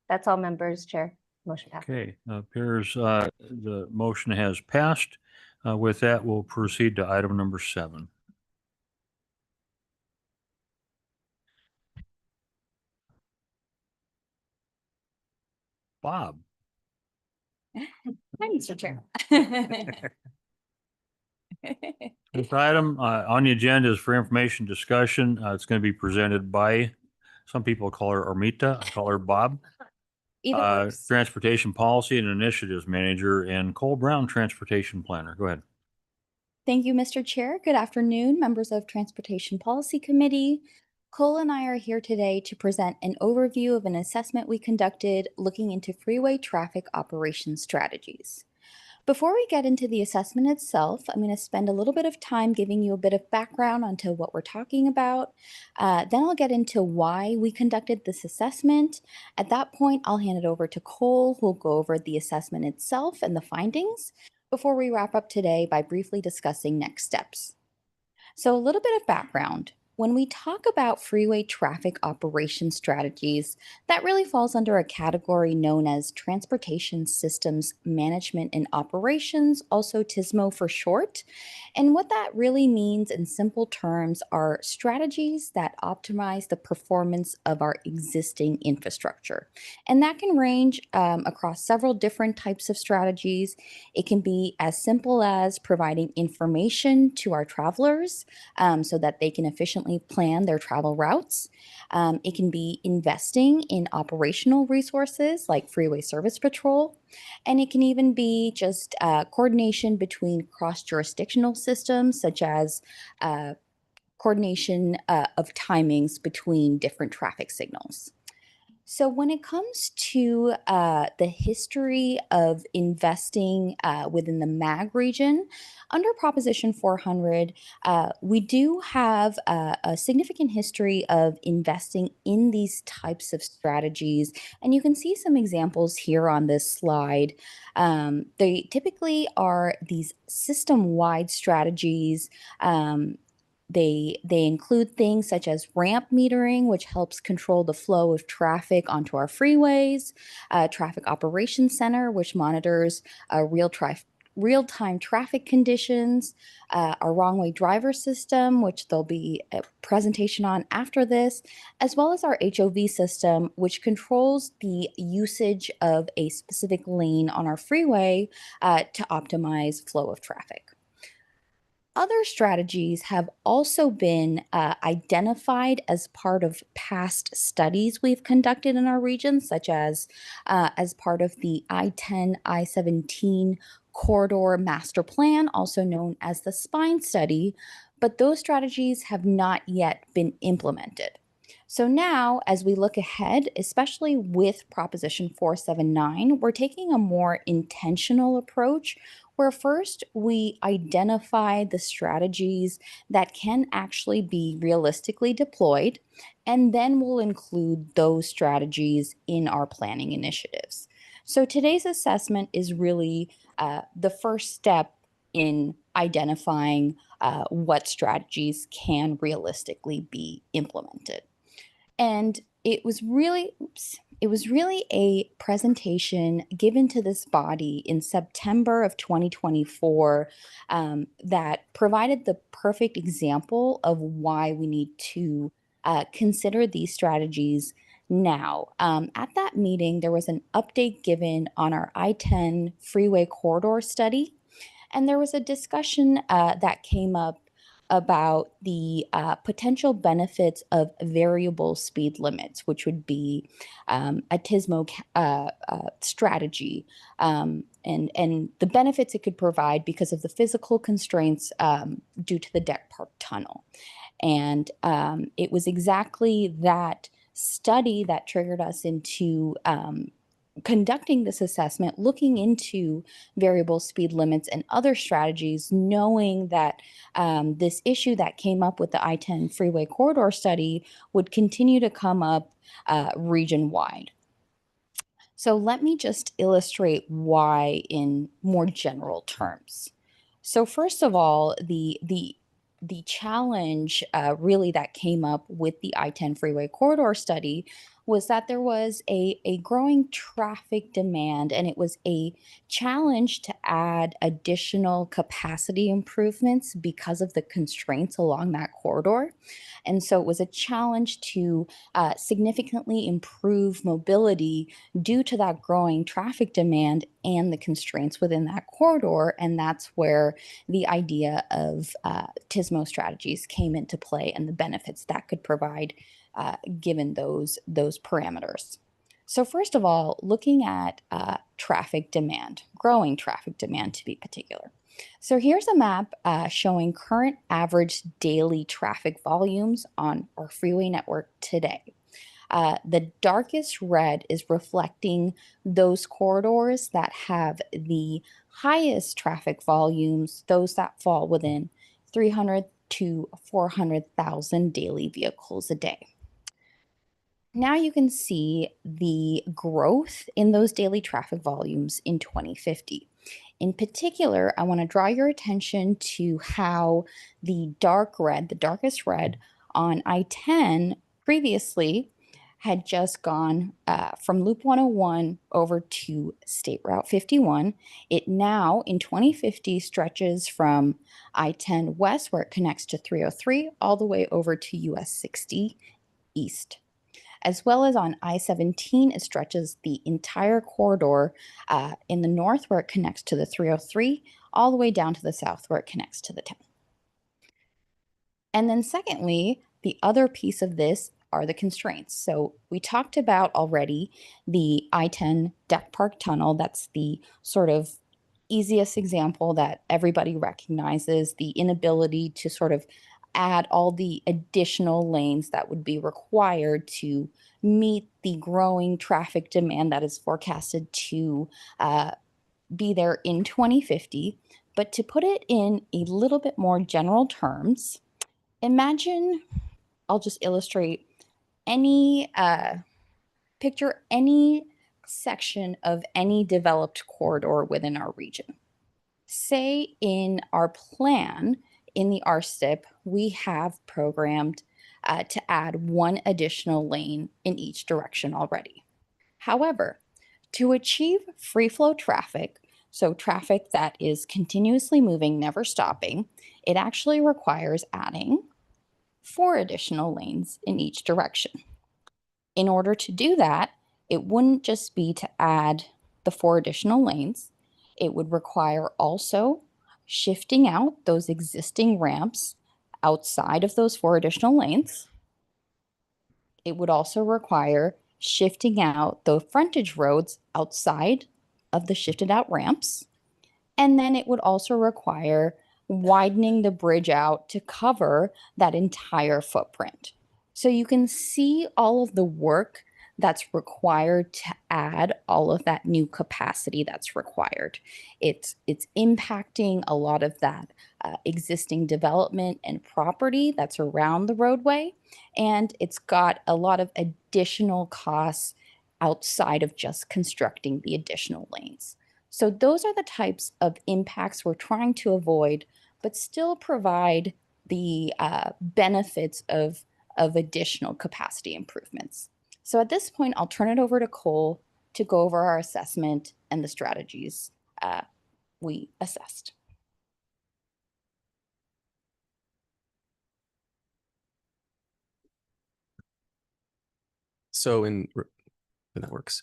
That's all members, Chair. Motion passed. Okay, appears the motion has passed. With that, we'll proceed to item number 7. Bob. Hi, Mr. Chair. This item on the agenda is for information discussion. It's going to be presented by, some people call her Armita, I call her Bob. Either works. Transportation Policy and Initiatives Manager, and Cole Brown, Transportation Planner. Go ahead. Thank you, Mr. Chair. Good afternoon, members of Transportation Policy Committee. Cole and I are here today to present an overview of an assessment we conducted looking into freeway traffic operations strategies. Before we get into the assessment itself, I'm going to spend a little bit of time giving you a bit of background onto what we're talking about. Then I'll get into why we conducted this assessment. At that point, I'll hand it over to Cole, who'll go over the assessment itself and the findings before we wrap up today by briefly discussing next steps. So a little bit of background. When we talk about freeway traffic operation strategies, that really falls under a category known as Transportation Systems Management and Operations, also TSMO for short. And what that really means in simple terms are strategies that optimize the performance of our existing infrastructure. And that can range across several different types of strategies. It can be as simple as providing information to our travelers so that they can efficiently plan their travel routes. It can be investing in operational resources like Freeway Service Patrol. And it can even be just coordination between cross-jurisdictional systems, such as coordination of timings between different traffic signals. So when it comes to the history of investing within the MAG region, under Proposition 400, we do have a significant history of investing in these types of strategies. And you can see some examples here on this slide. They typically are these system-wide strategies. They include things such as ramp metering, which helps control the flow of traffic onto our freeways, Traffic Operations Center, which monitors real-time traffic conditions, our wrong-way driver system, which there'll be a presentation on after this, as well as our HOV system, which controls the usage of a specific lane on our freeway to optimize flow of traffic. Other strategies have also been identified as part of past studies we've conducted in our region, such as part of the I-10, I-17 corridor master plan, also known as the SPINE study, but those strategies have not yet been implemented. So now, as we look ahead, especially with Proposition 479, we're taking a more intentional approach where first we identify the strategies that can actually be realistically deployed, and then we'll include those strategies in our planning initiatives. So today's assessment is really the first step in identifying what strategies can realistically be implemented. And it was really a presentation given to this body in September of 2024 that provided the perfect example of why we need to consider these strategies Now, at that meeting, there was an update given on our I-10 freeway corridor study, and there was a discussion that came up about the potential benefits of variable speed limits, which would be a TISMO strategy, and the benefits it could provide because of the physical constraints due to the Deck Park Tunnel. And it was exactly that study that triggered us into conducting this assessment, looking into variable speed limits and other strategies, knowing that this issue that came up with the I-10 freeway corridor study would continue to come up region-wide. So let me just illustrate why in more general terms. So first of all, the challenge really that came up with the I-10 freeway corridor study was that there was a growing traffic demand, and it was a challenge to add additional capacity improvements because of the constraints along that corridor. And so it was a challenge to significantly improve mobility due to that growing traffic demand and the constraints within that corridor. And that's where the idea of TISMO strategies came into play and the benefits that could provide given those parameters. So first of all, looking at traffic demand, growing traffic demand to be particular. So here's a map showing current average daily traffic volumes on our freeway network today. The darkest red is reflecting those corridors that have the highest traffic volumes, those that fall within 300 to 400,000 daily vehicles a day. Now you can see the growth in those daily traffic volumes in 2050. In particular, I want to draw your attention to how the dark red, the darkest red on I-10 previously had just gone from Loop 101 over to State Route 51. It now in 2050 stretches from I-10 west, where it connects to 303, all the way over to US 60 east. As well as on I-17, it stretches the entire corridor in the north where it connects to the 303, all the way down to the south where it connects to the 10. And then secondly, the other piece of this are the constraints. So we talked about already the I-10 Deck Park Tunnel. That's the sort of easiest example that everybody recognizes, the inability to sort of add all the additional lanes that would be required to meet the growing traffic demand that is forecasted to be there in 2050. But to put it in a little bit more general terms, imagine, I'll just illustrate picture any section of any developed corridor within our region. Say in our plan, in the RSTIP, we have programmed to add one additional lane in each direction already. However, to achieve free flow traffic, so traffic that is continuously moving, never stopping, it actually requires adding 4 additional lanes in each direction. In order to do that, it wouldn't just be to add the 4 additional lanes. It would require also shifting out those existing ramps outside of those 4 additional lanes. It would also require shifting out the frontage roads outside of the shifted out ramps. And then it would also require widening the bridge out to cover that entire footprint. So you can see all of the work that's required to add all of that new capacity that's required. It's impacting a lot of that existing development and property that's around the roadway, and it's got a lot of additional costs outside of just constructing the additional lanes. So those are the types of impacts we're trying to avoid, but still provide the benefits of additional capacity improvements. So at this point, I'll turn it over to Cole to go over our assessment and the strategies we assessed. So that works.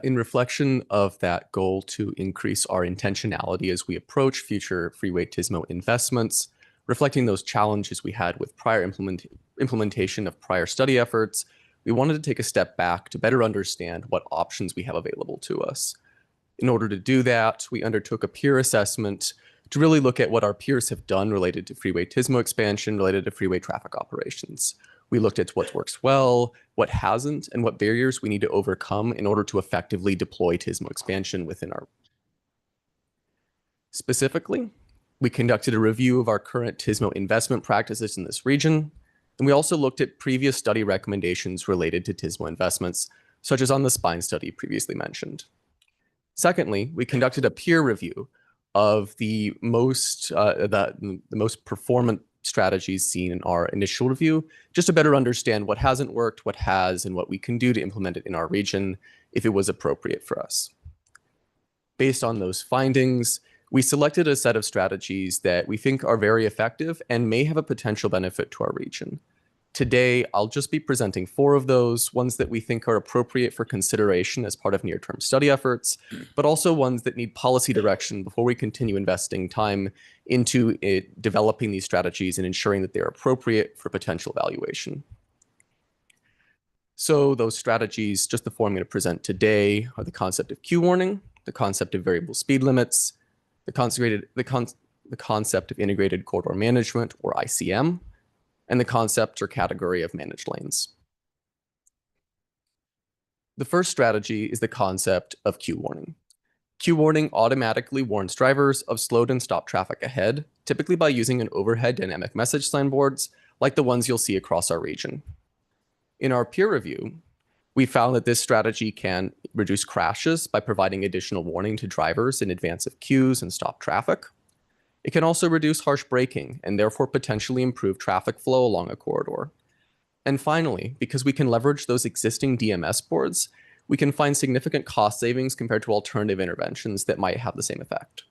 In reflection of that goal to increase our intentionality as we approach future Freeway Tismo investments, reflecting those challenges we had with prior implementation of prior study efforts, we wanted to take a step back to better understand what options we have available to us. In order to do that, we undertook a peer assessment to really look at what our peers have done related to Freeway Tismo expansion, related to freeway traffic operations. We looked at what works well, what hasn't, and what barriers we need to overcome in order to effectively deploy Tismo expansion within our. Specifically, we conducted a review of our current Tismo investment practices in this region, and we also looked at previous study recommendations related to Tismo investments, such as on the spine study previously mentioned. Secondly, we conducted a peer review of the most performant strategies seen in our initial review, just to better understand what hasn't worked, what has, and what we can do to implement it in our region if it was appropriate for us. Based on those findings, we selected a set of strategies that we think are very effective and may have a potential benefit to our region. Today, I'll just be presenting 4 of those, ones that we think are appropriate for consideration as part of near-term study efforts, but also ones that need policy direction before we continue investing time into developing these strategies and ensuring that they're appropriate for potential evaluation. So those strategies, just the four I'm going to present today, are the concept of queue warning, the concept of variable speed limits, the concept of integrated corridor management, or ICM, and the concept or category of managed lanes. The first strategy is the concept of queue warning. Queue warning automatically warns drivers of slowed and stopped traffic ahead, typically by using an overhead dynamic message signboards like the ones you'll see across our region. In our peer review, we found that this strategy can reduce crashes by providing additional warning to drivers in advance of queues and stopped traffic. It can also reduce harsh braking and therefore potentially improve traffic flow along a corridor. And finally, because we can leverage those existing DMS boards, we can find significant cost savings compared to alternative interventions that might have the same effect.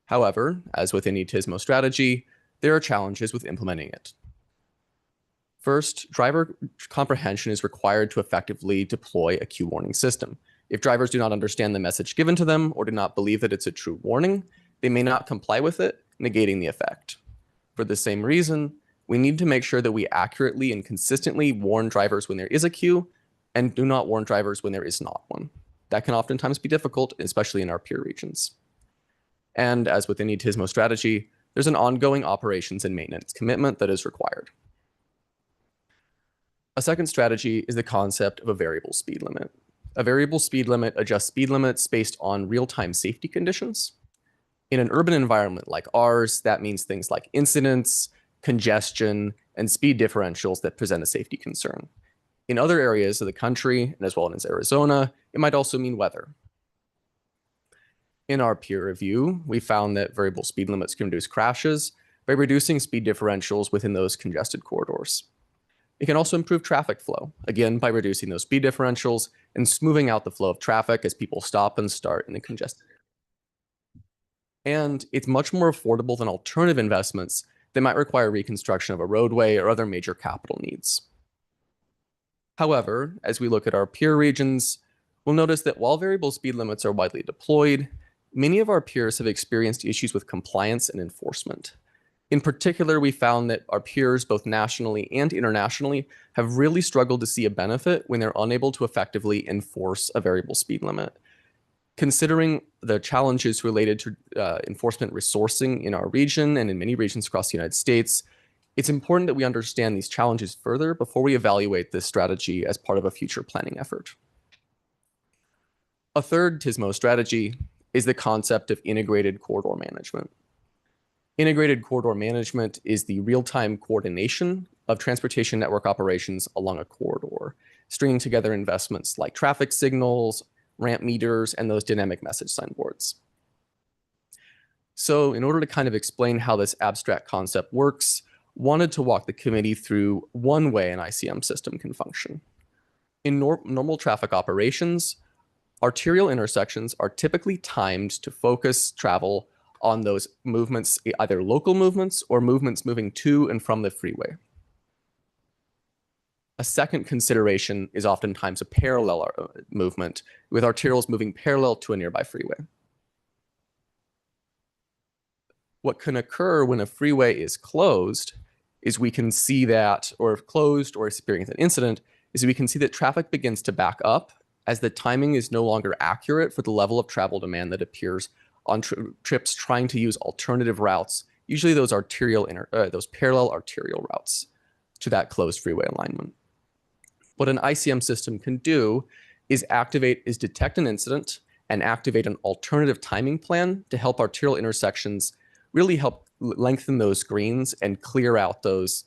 However, as with any Tismo strategy, there are challenges with implementing it. First, driver comprehension is required to effectively deploy a queue warning system. If drivers do not understand the message given to them or do not believe that it's a true warning, they may not comply with it, negating the effect. For the same reason, we need to make sure that we accurately and consistently warn drivers when there is a queue and do not warn drivers when there is not one. That can oftentimes be difficult, especially in our peer regions. And as with any Tismo strategy, there's an ongoing operations and maintenance commitment that is required. A second strategy is the concept of a variable speed limit. A variable speed limit adjusts speed limits based on real-time safety conditions. In an urban environment like ours, that means things like incidents, congestion, and speed differentials that present a safety concern. In other areas of the country, and as well as Arizona, it might also mean weather. In our peer review, we found that variable speed limits can reduce crashes by reducing speed differentials within those congested corridors. It can also improve traffic flow, again, by reducing those speed differentials and smoothing out the flow of traffic as people stop and start in the congested area. And it's much more affordable than alternative investments that might require reconstruction of a roadway or other major capital needs. However, as we look at our peer regions, we'll notice that while variable speed limits are widely deployed, many of our peers have experienced issues with compliance and enforcement. In particular, we found that our peers, both nationally and internationally, have really struggled to see a benefit when they're unable to effectively enforce a variable speed limit. Considering the challenges related to enforcement resourcing in our region and in many regions across the United States, it's important that we understand these challenges further before we evaluate this strategy as part of a future planning effort. A third Tismo strategy is the concept of integrated corridor management. Integrated corridor management is the real-time coordination of transportation network operations along a corridor, stringing together investments like traffic signals, ramp meters, and those dynamic message signboards. So in order to kind of explain how this abstract concept works, wanted to walk the committee through one way an ICM system can function. In normal traffic operations, arterial intersections are typically timed to focus travel on those movements, either local movements or movements moving to and from the freeway. A second consideration is oftentimes a parallel movement, with arterials moving parallel to a nearby freeway. What can occur when a freeway is closed is we can see that, or closed or experience an incident, is we can see that traffic begins to back up as the timing is no longer accurate for the level of travel demand that appears on trips trying to use alternative routes, usually those those parallel arterial routes to that closed freeway alignment. What an ICM system can do is detect an incident and activate an alternative timing plan to help arterial intersections really help lengthen those screens and clear out those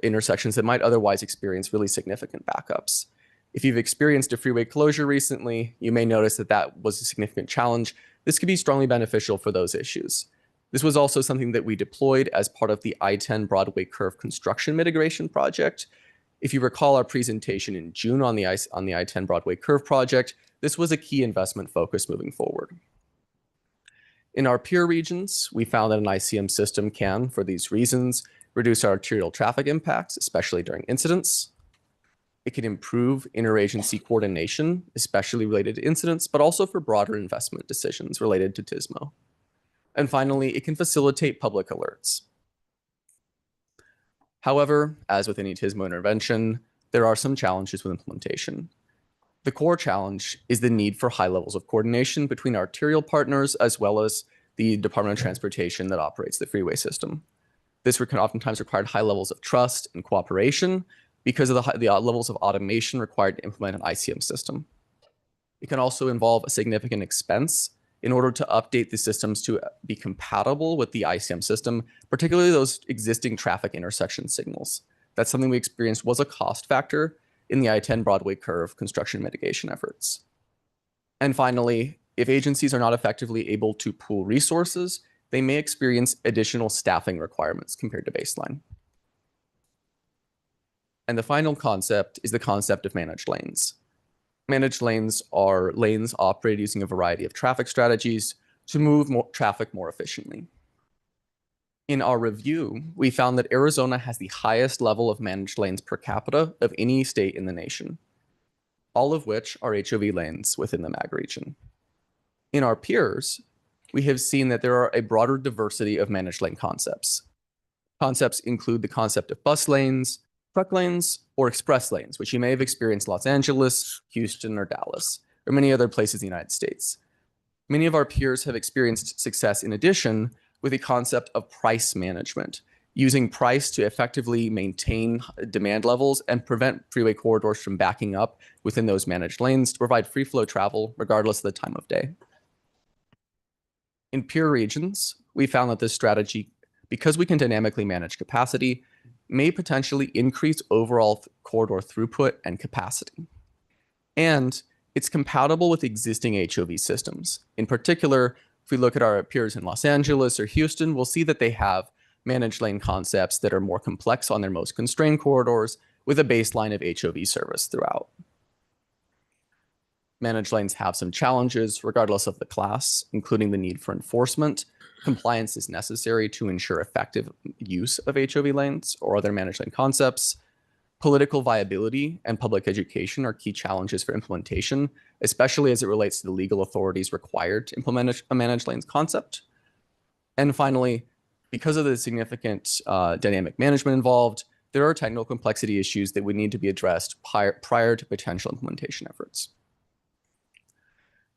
intersections that might otherwise experience really significant backups. If you've experienced a freeway closure recently, you may notice that that was a significant challenge. This could be strongly beneficial for those issues. This was also something that we deployed as part of the I-10 Broadway Curve construction mitigation project. If you recall our presentation in June on the I-10 Broadway Curve project, this was a key investment focus moving forward. In our peer regions, we found that an ICM system can, for these reasons, reduce our arterial traffic impacts, especially during incidents. It can improve interagency coordination, especially related to incidents, but also for broader investment decisions related to TISMO. And finally, it can facilitate public alerts. However, as with any TISMO intervention, there are some challenges with implementation. The core challenge is the need for high levels of coordination between arterial partners as well as the Department of Transportation that operates the freeway system. This can oftentimes require high levels of trust and cooperation because of the levels of automation required to implement an ICM system. It can also involve a significant expense in order to update the systems to be compatible with the ICM system, particularly those existing traffic intersection signals. That's something we experienced was a cost factor in the I-10 Broadway Curve construction mitigation efforts. And finally, if agencies are not effectively able to pool resources, they may experience additional staffing requirements compared to baseline. And the final concept is the concept of managed lanes. Managed lanes are lanes operated using a variety of traffic strategies to move traffic more efficiently. In our review, we found that Arizona has the highest level of managed lanes per capita of any state in the nation, all of which are HOV lanes within the MAG region. In our peers, we have seen that there are a broader diversity of managed lane concepts. Concepts include the concept of bus lanes, truck lanes, or express lanes, which you may have experienced in Los Angeles, Houston, or Dallas, or many other places in the United States. Many of our peers have experienced success in addition with the concept of price management, using price to effectively maintain demand levels and prevent freeway corridors from backing up within those managed lanes to provide free flow travel regardless of the time of day. In peer regions, we found that this strategy, because we can dynamically manage capacity, may potentially increase overall corridor throughput and capacity. And it's compatible with existing HOV systems. In particular, if we look at our peers in Los Angeles or Houston, we'll see that they have managed lane concepts that are more complex on their most constrained corridors with a baseline of HOV service throughout. Managed lanes have some challenges regardless of the class, including the need for enforcement. Compliance is necessary to ensure effective use of HOV lanes or other managed lane concepts. Political viability and public education are key challenges for implementation, especially as it relates to the legal authorities required to implement a managed lanes concept. And finally, because of the significant dynamic management involved, there are technical complexity issues that would need to be addressed prior to potential implementation efforts.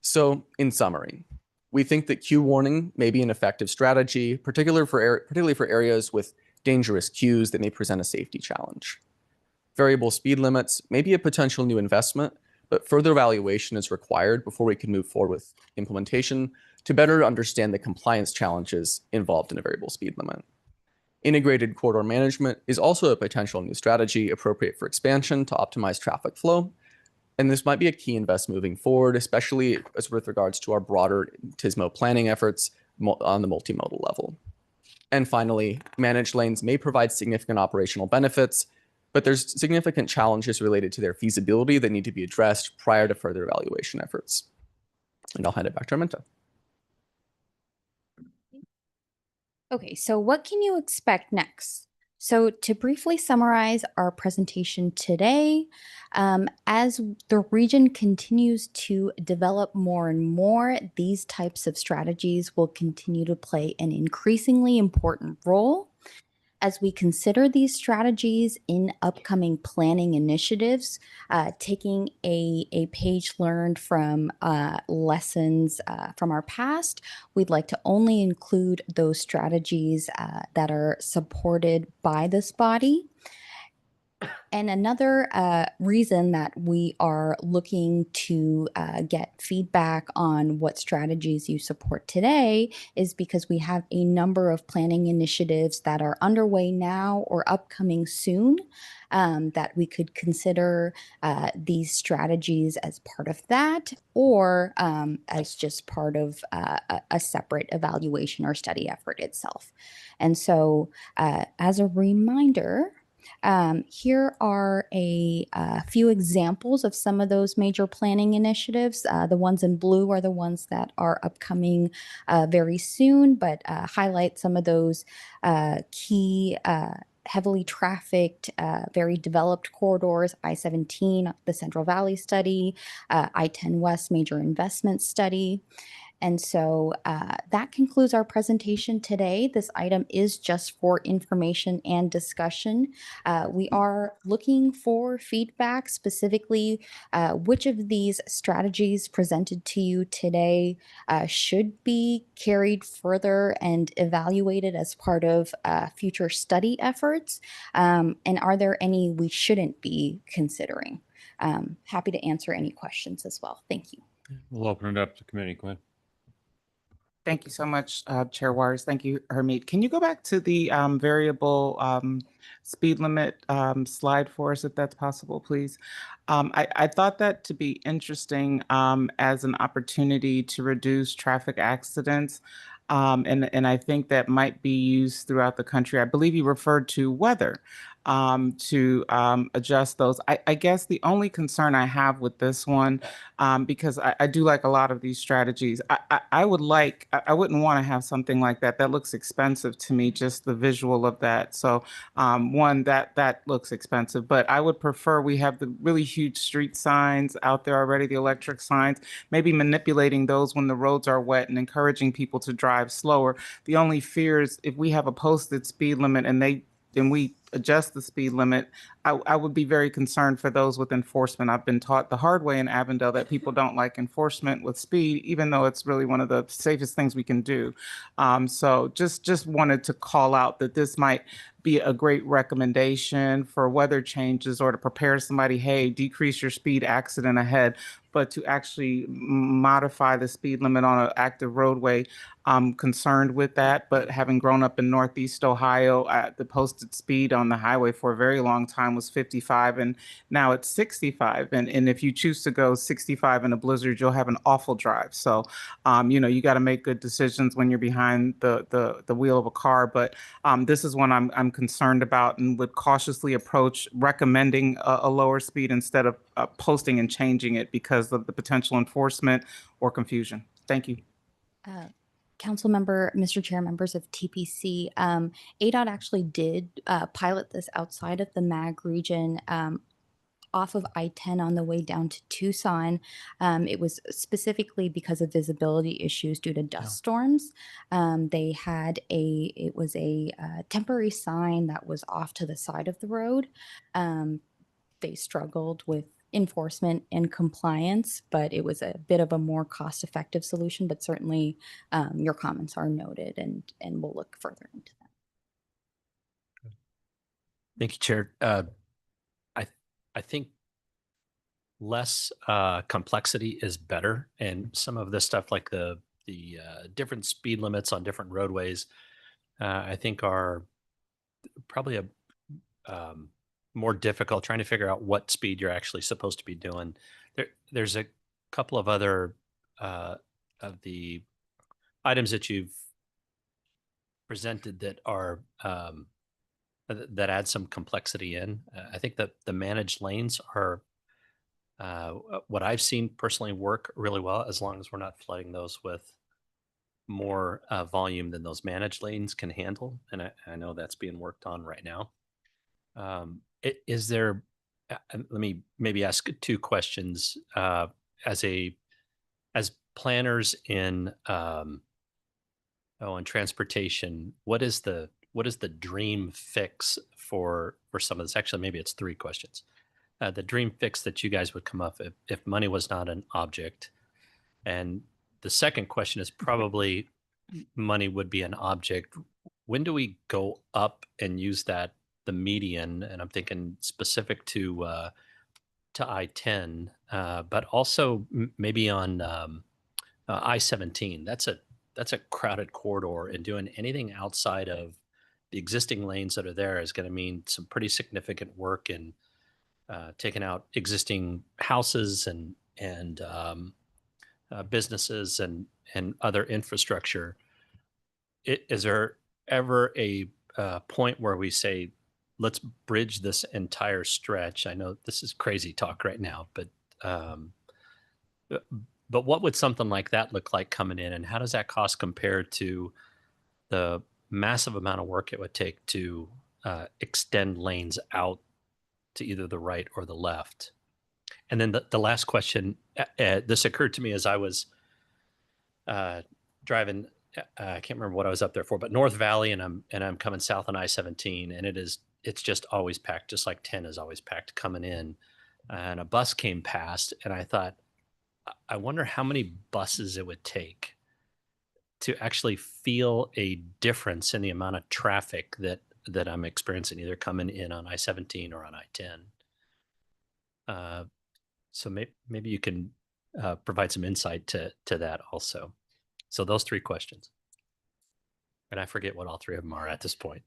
So, in summary, we think that queue warning may be an effective strategy, particularly for areas with dangerous queues that may present a safety challenge. Variable speed limits may be a potential new investment, but further evaluation is required before we can move forward with implementation to better understand the compliance challenges involved in a variable speed limit. Integrated corridor management is also a potential new strategy appropriate for expansion to optimize traffic flow. And this might be a key investment moving forward, especially as with regards to our broader TISMO planning efforts on the multimodal level. And finally, managed lanes may provide significant operational benefits, but there's significant challenges related to their feasibility that need to be addressed prior to further evaluation efforts. And I'll hand it back to Arminta. Okay, so what can you expect next? So, to briefly summarize our presentation today, as the region continues to develop more and more, these types of strategies will continue to play an increasingly important role. As we consider these strategies in upcoming planning initiatives, taking a page learned from lessons from our past, we'd like to only include those strategies that are supported by this body. And another reason that we are looking to get feedback on what strategies you support today is because we have a number of planning initiatives that are underway now or upcoming soon that we could consider these strategies as part of that or as just part of a separate evaluation or study effort itself. And so as a reminder, here are a few examples of some of those major planning initiatives. The ones in blue are the ones that are upcoming very soon, but highlight some of those key heavily trafficked, very developed corridors, I-17, the Central Valley Study, I-10 West Major Investment Study. And so that concludes our presentation today. This item is just for information and discussion. We are looking for feedback, specifically which of these strategies presented to you today should be carried further and evaluated as part of future study efforts. And are there any we shouldn't be considering? Happy to answer any questions as well. Thank you. We'll open it up to committee, Quinn. Thank you so much, Chair Waters. Thank you, Hermit. Can you go back to the variable speed limit slide for us, if that's possible, please? I thought that to be interesting as an opportunity to reduce traffic accidents. And I think that might be used throughout the country. I believe you referred to weather to adjust those. I guess the only concern I have with this one, because I do like a lot of these strategies, I wouldn't want to have something like that. That looks expensive to me, just the visual of that. So one, that looks expensive, but I would prefer we have the really huge street signs out there already, the electric signs, maybe manipulating those when the roads are wet and encouraging people to drive slower. The only fear is if we have a posted speed limit and we adjust the speed limit, I would be very concerned for those with enforcement. I've been taught the hard way in Avondale that people don't like enforcement with speed, even though it's really one of the safest things we can do. So just wanted to call out that this might be a great recommendation for weather changes or to prepare somebody, hey, decrease your speed, accident ahead. But to actually modify the speed limit on an active roadway, I'm concerned with that. But having grown up in Northeast Ohio, the posted speed on the highway for a very long time was 55, and now it's 65. And if you choose to go 65 in a blizzard, you'll have an awful drive. So, you got to make good decisions when you're behind the wheel of a car. But this is one I'm concerned about and would cautiously approach recommending a lower speed instead of posting and changing it because of the potential enforcement or confusion. Thank you. Councilmember, Mr. Chair, members of TPC, ADOT actually did pilot this outside of the MAG region off of I-10 on the way down to Tucson. It was specifically because of visibility issues due to dust storms. They had it was a temporary sign that was off to the side of the road. They struggled with enforcement and compliance, but it was a bit of a more cost-effective solution. But certainly your comments are noted and we'll look further into that. Thank you, Chair. I think less complexity is better, and some of this stuff like the different speed limits on different roadways, I think are probably a more difficult, trying to figure out what speed you're actually supposed to be doing. There's a couple of other of the items that you've presented that are that add some complexity in. I think that the managed lanes are what I've seen personally work really well, as long as we're not flooding those with more volume than those managed lanes can handle, and I know that's being worked on right now. Is there? Let me maybe ask two questions. As planners in in transportation, what is the dream fix for some of this? Actually, maybe it's three questions. The dream fix that you guys would come up if money was not an object, and the second question is probably money would be an object. When do we go up and use the median? And I'm thinking specific to I-10, but also maybe on I-17. That's a crowded corridor, and doing anything outside of the existing lanes that are there is going to mean some pretty significant work in taking out existing houses and businesses and other infrastructure. Is there ever a point where we say, let's bridge this entire stretch? I know this is crazy talk right now, but what would something like that look like coming in, and how does that cost compare to the massive amount of work it would take to extend lanes out to either the right or the left? And then the last question, this occurred to me as I was driving. I can't remember what I was up there for, but North Valley, and I'm coming south on I-17, and it's just always packed, just like 10 is always packed coming in. And a bus came past, and I thought, I wonder how many buses it would take to actually feel a difference in the amount of traffic that I'm experiencing, either coming in on I-17 or on I-10. So maybe you can provide some insight to that also. So those three questions. And I forget what all three of them are at this point.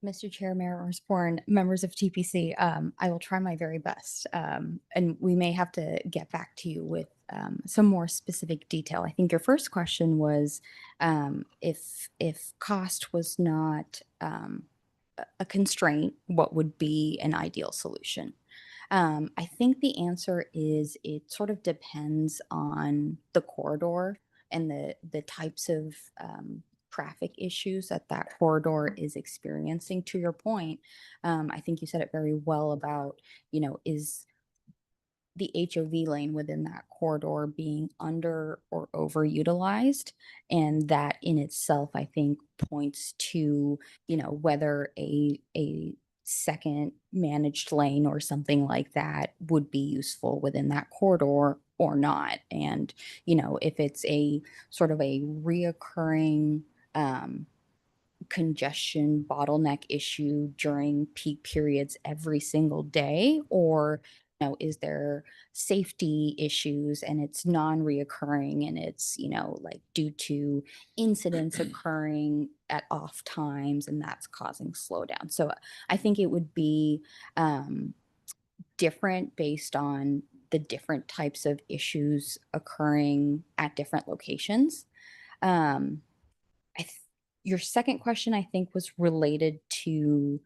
Mr. Chair, Mayor Osborne, members of TPC, I will try my very best. And we may have to get back to you with some more specific detail. I think your first question was if cost was not a constraint, what would be an ideal solution? I think the answer is it sort of depends on the corridor and the types of traffic issues that corridor is experiencing. To your point, I think you said it very well about, is the HOV lane within that corridor being under or overutilized? And that in itself, I think, points to, whether a second managed lane or something like that would be useful within that corridor or not. And, if it's a sort of a reoccurring congestion bottleneck issue during peak periods every single day, or is there safety issues and it's non-reoccurring and it's like due to incidents occurring at off times and that's causing slowdown? So I think it would be different based on the different types of issues occurring at different locations. Your second question, I think, was related to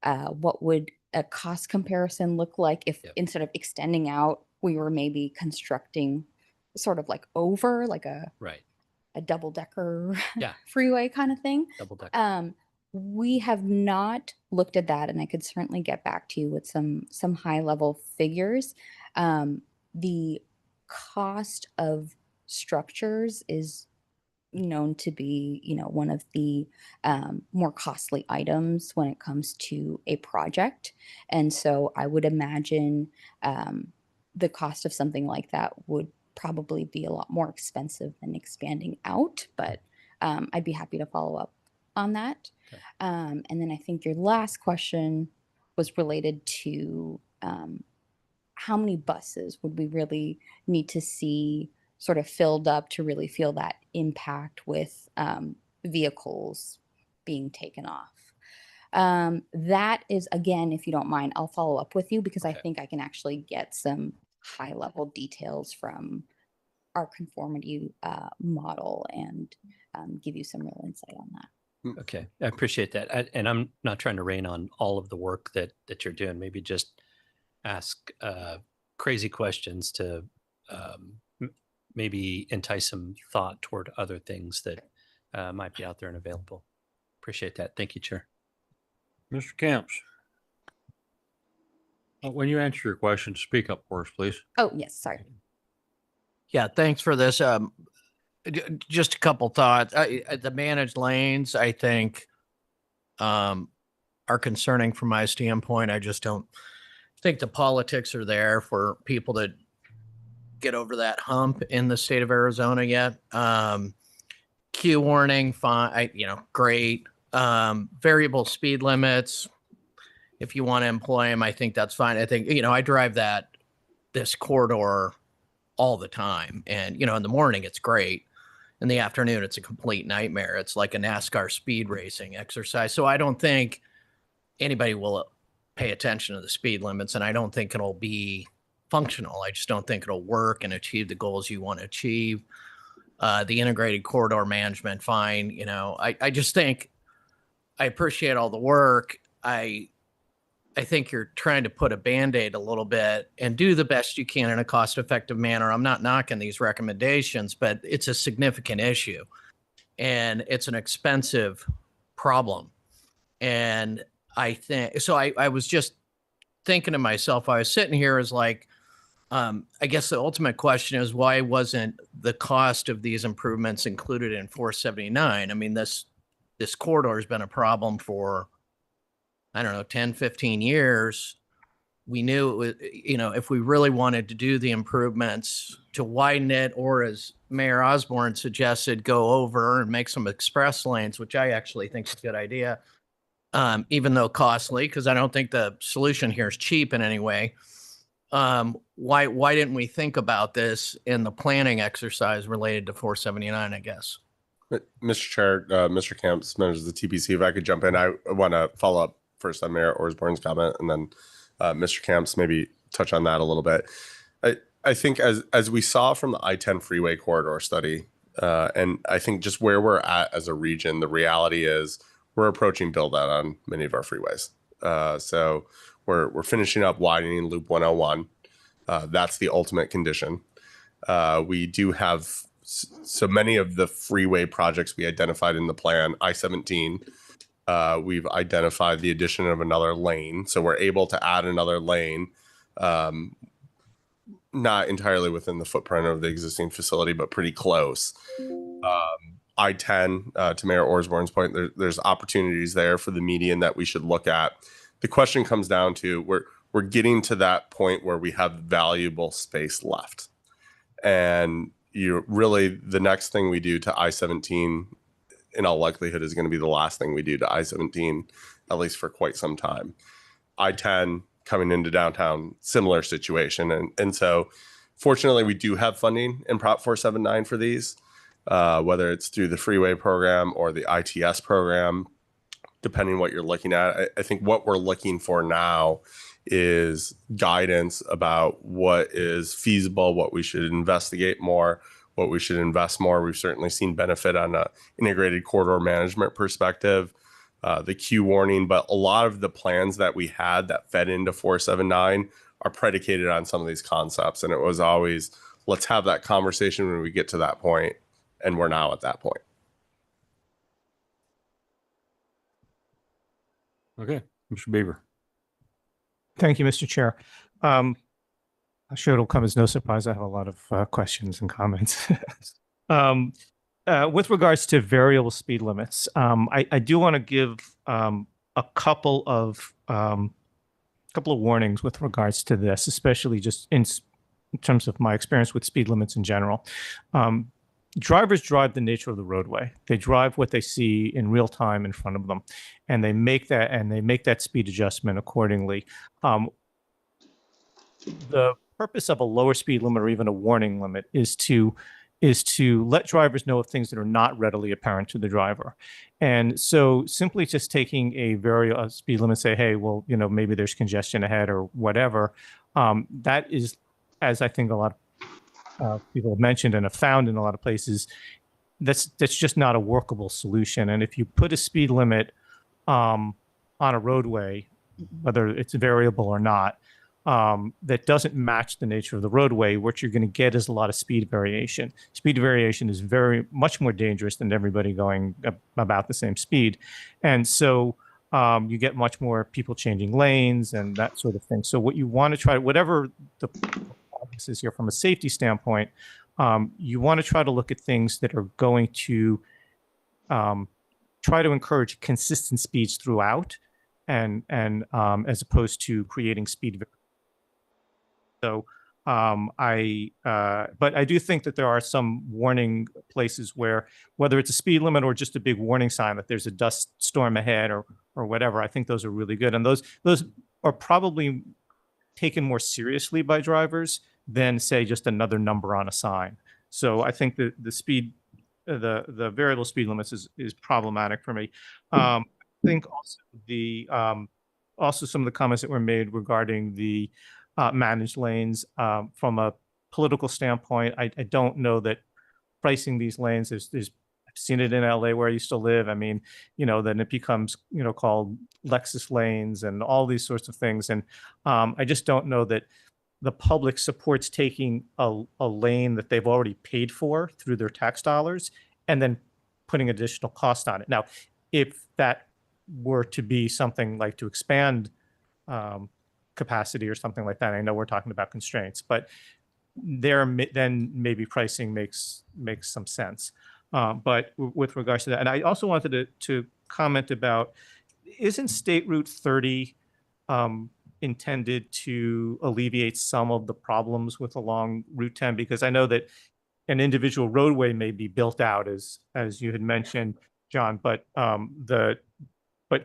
what would a cost comparison look like if instead of extending out, we were maybe constructing sort of like over like a double-decker freeway kind of thing. Double-decker. We have not looked at that, and I could certainly get back to you with some high-level figures. The cost of structures is known to be, one of the more costly items when it comes to a project. And so I would imagine the cost of something like that would probably be a lot more expensive than expanding out, but I'd be happy to follow up on that. Okay. And then I think your last question was related to how many buses would we really need to see sort of filled up to really feel that impact with vehicles being taken off. That is, again, if you don't mind, I'll follow up with you because I think I can actually get some high level details from our conformity model and give you some real insight on that. Okay, I appreciate that. And I'm not trying to rain on all of the work that you're doing. Maybe just ask crazy questions to maybe entice some thought toward other things that might be out there and available. Appreciate that. Thank you, Chair. Mr. Camps. When you answer your question, speak up for us, please. Oh, yes, sorry. Yeah, thanks for this. Just a couple thoughts. The managed lanes, I think, are concerning from my standpoint. I just don't think the politics are there for people to get over that hump in the state of Arizona yet. Q warning, fine, great. Variable speed limits, if you want to employ them, I think that's fine. I think, I drive this corridor all the time. And, in the morning, it's great. In the afternoon, it's a complete nightmare. It's like a NASCAR speed racing exercise. So I don't think anybody will pay attention to the speed limits, and I don't think it'll be functional. I just don't think it'll work and achieve the goals you want to achieve. The integrated corridor management, fine. I just think I appreciate all the work. I think you're trying to put a Band-Aid a little bit and do the best you can in a cost-effective manner. I'm not knocking these recommendations, but it's a significant issue and it's an expensive problem. And I think, so I was just thinking to myself, I was sitting here as like, I guess the ultimate question is, why wasn't the cost of these improvements included in 479? I mean, this corridor has been a problem for, I don't know, 10, 15 years. We knew it was, if we really wanted to do the improvements to widen it, or as Mayor Osborne suggested, go over and make some express lanes, which I actually think is a good idea, even though costly, because I don't think the solution here is cheap in any way. Why didn't we think about this in the planning exercise related to 479, I guess? Mr. Chair, Mr. Camps, members of the TPC, if I could jump in, I want to follow up first on Mayor Osborne's comment, and then Mr. Camps maybe touch on that a little bit. I think as we saw from the I-10 freeway corridor study, and I think just where we're at as a region, the reality is we're approaching build out on many of our freeways. So we're finishing up widening Loop 101. That's the ultimate condition. We do have so many of the freeway projects we identified in the plan. I-17, we've identified the addition of another lane. So we're able to add another lane, not entirely within the footprint of the existing facility, but pretty close. I-10, to Mayor Osborne's point, there's opportunities there for the median that we should look at. The question comes down to, we're getting to that point where we have valuable space left. And really, the next thing we do to I-17, in all likelihood, is going to be the last thing we do to I-17, at least for quite some time. I-10 coming into downtown, similar situation. And so fortunately, we do have funding in Prop 479 for these, whether it's through the freeway program or the ITS program, depending what you're looking at. I think what we're looking for now is guidance about what is feasible, what we should investigate more, what we should invest more. We've certainly seen benefit on an integrated corridor management perspective, the Q warning, but a lot of the plans that we had that fed into 479 are predicated on some of these concepts. And it was always, let's have that conversation when we get to that point, and we're now at that point. Okay, Mr. Beaver. Thank you, Mr. Chair. I'm sure it'll come as no surprise. I have a lot of questions and comments. With regards to variable speed limits, I do want to give a couple of warnings with regards to this, especially just in terms of my experience with speed limits in general. Drivers drive the nature of the roadway. They drive what they see in real time in front of them, and they make that speed adjustment accordingly. The purpose of a lower speed limit or even a warning limit is to let drivers know of things that are not readily apparent to the driver. And so simply just taking a variable speed limit, say, hey, well, maybe there's congestion ahead or whatever, that is, as I think a lot of people have mentioned and have found in a lot of places, that's just not a workable solution. And if you put a speed limit on a roadway, whether it's variable or not, that doesn't match the nature of the roadway, what you're going to get is a lot of speed variation. Speed variation is very much more dangerous than everybody going about the same speed. And so you get much more people changing lanes and that sort of thing. So what you want to try, whatever the focus is here from a safety standpoint, you want to try to look at things that are going to try to encourage consistent speeds throughout, and as opposed to creating speed. So but I do think that there are some warning places where, whether it's a speed limit or just a big warning sign that there's a dust storm ahead or whatever, I think those are really good. And those are probably taken more seriously by drivers than, say, just another number on a sign. So I think that the variable speed limits is problematic for me. I think also also some of the comments that were made regarding the managed lanes, from a political standpoint, I don't know that pricing these lanes, there's I've seen it in LA where I used to live. I mean, then it becomes, called Lexus lanes and all these sorts of things. And I just don't know that the public supports taking a lane that they've already paid for through their tax dollars and then putting additional cost on it. Now, if that were to be something like to expand capacity or something like that, I know we're talking about constraints, but then maybe pricing makes some sense. But with regards to that, and I also wanted to comment about, isn't State Route 30 intended to alleviate some of the problems with along Route 10? Because I know that an individual roadway may be built out, as you had mentioned, John, but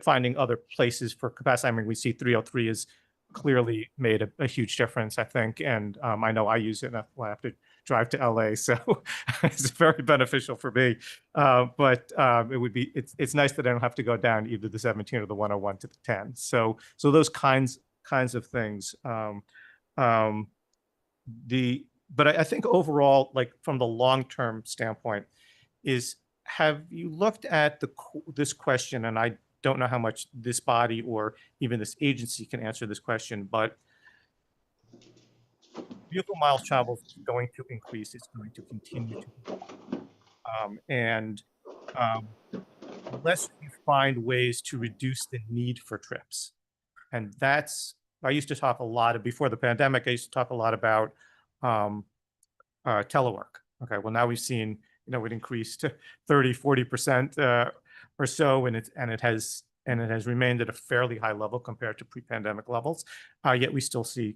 finding other places for capacity. I mean, we see 303 has clearly made a huge difference, I think, and I know I use it. I have to drive to LA, so it's very beneficial for me. But it's nice that I don't have to go down either the 17 or the 101 to the 10. So those kinds of things. But I think overall, like from the long-term standpoint, have you looked at this question? And I don't know how much this body or even this agency can answer this question, but vehicle miles traveled is going to increase. It's going to continue to unless you find ways to reduce the need for trips. And I used to talk a lot before the pandemic, I used to talk a lot about telework. Okay, well, now we've seen, it increased to 30-40% or so, and it has remained at a fairly high level compared to pre-pandemic levels. Yet we still see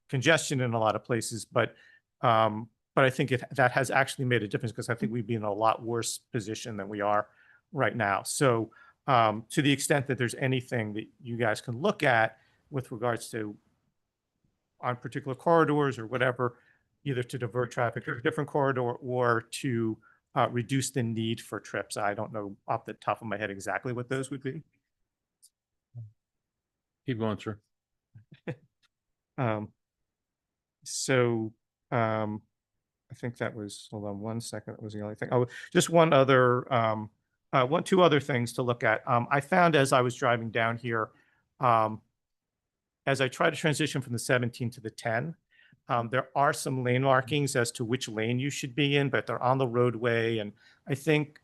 congestion in a lot of places, but I think that has actually made a difference, because I think we'd be in a lot worse position than we are right now. So to the extent that there's anything that you guys can look at with regards to on particular corridors or whatever, either to divert traffic to a different corridor or to reduce the need for trips. I don't know off the top of my head exactly what those would be. Keep going, sir. I think that was, hold on one second, that was the only thing. Oh, just one other, two other things to look at. I found as I was driving down here, as I try to transition from the 17 to the 10, there are some lane markings as to which lane you should be in, but they're on the roadway. And I think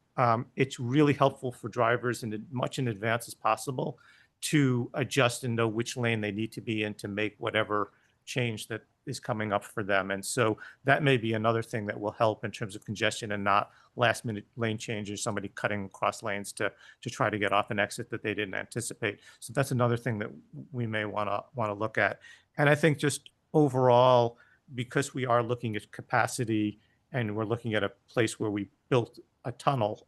it's really helpful for drivers much in advance as possible to adjust and know which lane they need to be in to make whatever change that is coming up for them. And so that may be another thing that will help in terms of congestion and not last minute lane changes, somebody cutting across lanes to try to get off an exit that they didn't anticipate. So that's another thing that we may want to look at. And I think just overall, because we are looking at capacity and we're looking at a place where we built a tunnel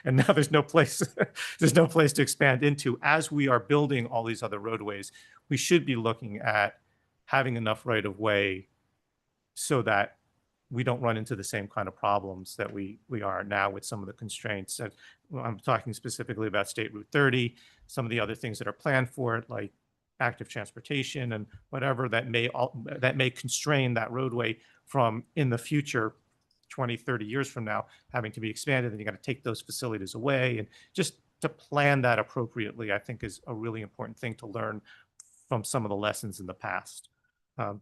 and now there's no place to expand into, as we are building all these other roadways, we should be looking at having enough right of way so that we don't run into the same kind of problems that we are now with some of the constraints. I'm talking specifically about State Route 30, some of the other things that are planned for it, like active transportation and whatever that may constrain that roadway from in the future 20, 30 years from now having to be expanded. And you got to take those facilities away, and just to plan that appropriately, I think is a really important thing to learn from some of the lessons in the past. And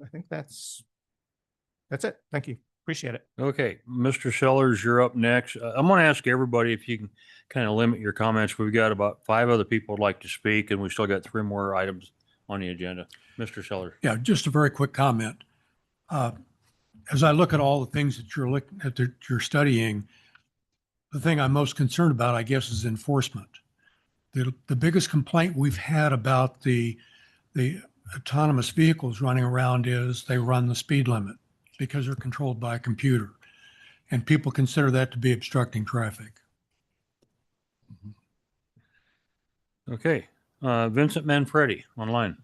I think that's it. Thank you. Appreciate it. Okay, Mr. Sellers, you're up next. I'm going to ask everybody if you can kind of limit your comments. We've got about 5 other people who'd like to speak, and we still got 3 more items on the agenda. Mr. Sellers. Yeah, just a very quick comment. As I look at all the things that you're looking at, that you're studying, the thing I'm most concerned about, I guess, is enforcement. The biggest complaint we've had about the autonomous vehicles running around is they run the speed limit because they're controlled by a computer, and people consider that to be obstructing traffic. Okay, Vincent Manfredi online.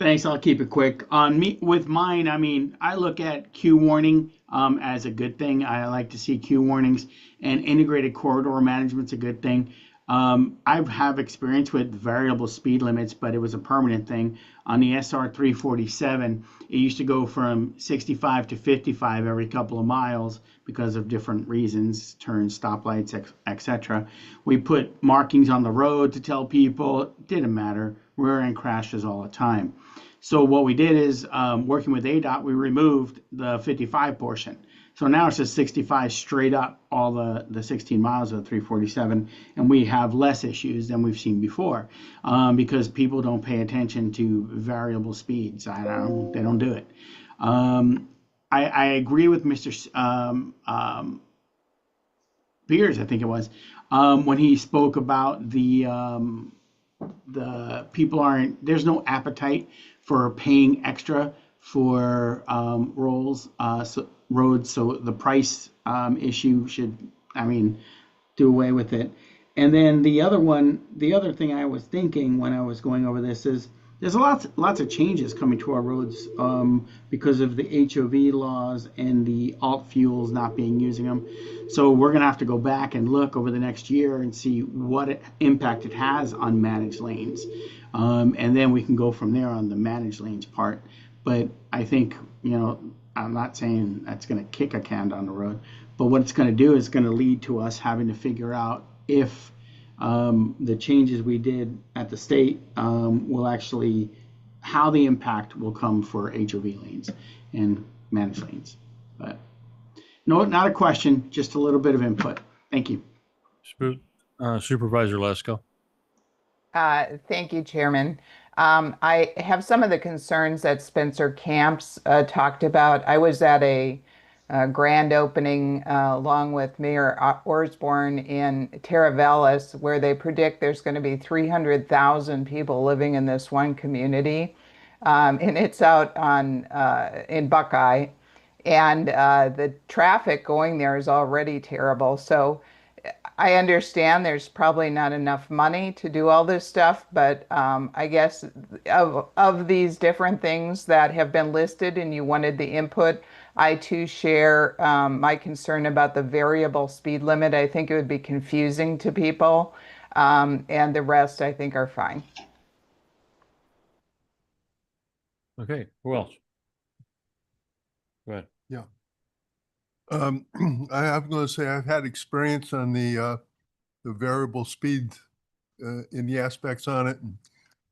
Thanks. I'll keep it quick. On me with mine, I mean, I look at queue warning as a good thing. I like to see queue warnings, and integrated corridor management's a good thing. I have experience with variable speed limits, but it was a permanent thing. On the SR 347, it used to go from 65 to 55 every couple of miles because of different reasons, turns, stoplights, etc. We put markings on the road to tell people. It didn't matter. Rear end crashes all the time. So what we did is, working with ADOT, we removed the 55 portion. So now it's just 65 straight up all the 16 miles of 347, and we have less issues than we've seen before, because people don't pay attention to variable speeds. They don't do it. I agree with Mr. Beers, I think it was, when he spoke about the people there's no appetite for paying extra for roads, so the price issue should, do away with it. And then the other thing I was thinking when I was going over this is there's lots of changes coming to our roads because of the HOV laws and the alt fuels not being using them. So we're gonna have to go back and look over the next year and see what impact it has on managed lanes, and then we can go from there on the managed lanes part. But I think, I'm not saying that's going to kick a can down the road, but what it's going to do is going to lead to us having to figure out if the changes we did at the state will actually, how the impact will come for HOV lanes and managed lanes. But no, not a question, just a little bit of input. Thank you. Supervisor Lesko. Thank you, Chairman. I have some of the concerns that Spencer Camps talked about. I was at a grand opening along with Mayor Osborne in Terravellis, where they predict there's going to be 300,000 people living in this one community. And it's out on in Buckeye. And the traffic going there is already terrible. So I understand there's probably not enough money to do all this stuff, but I guess of these different things that have been listed and you wanted the input, I too share my concern about the variable speed limit. I think it would be confusing to people, and the rest I think are fine. Okay, who else? Go ahead. Yeah. I'm going to say I've had experience on the variable speed in the aspects on it. And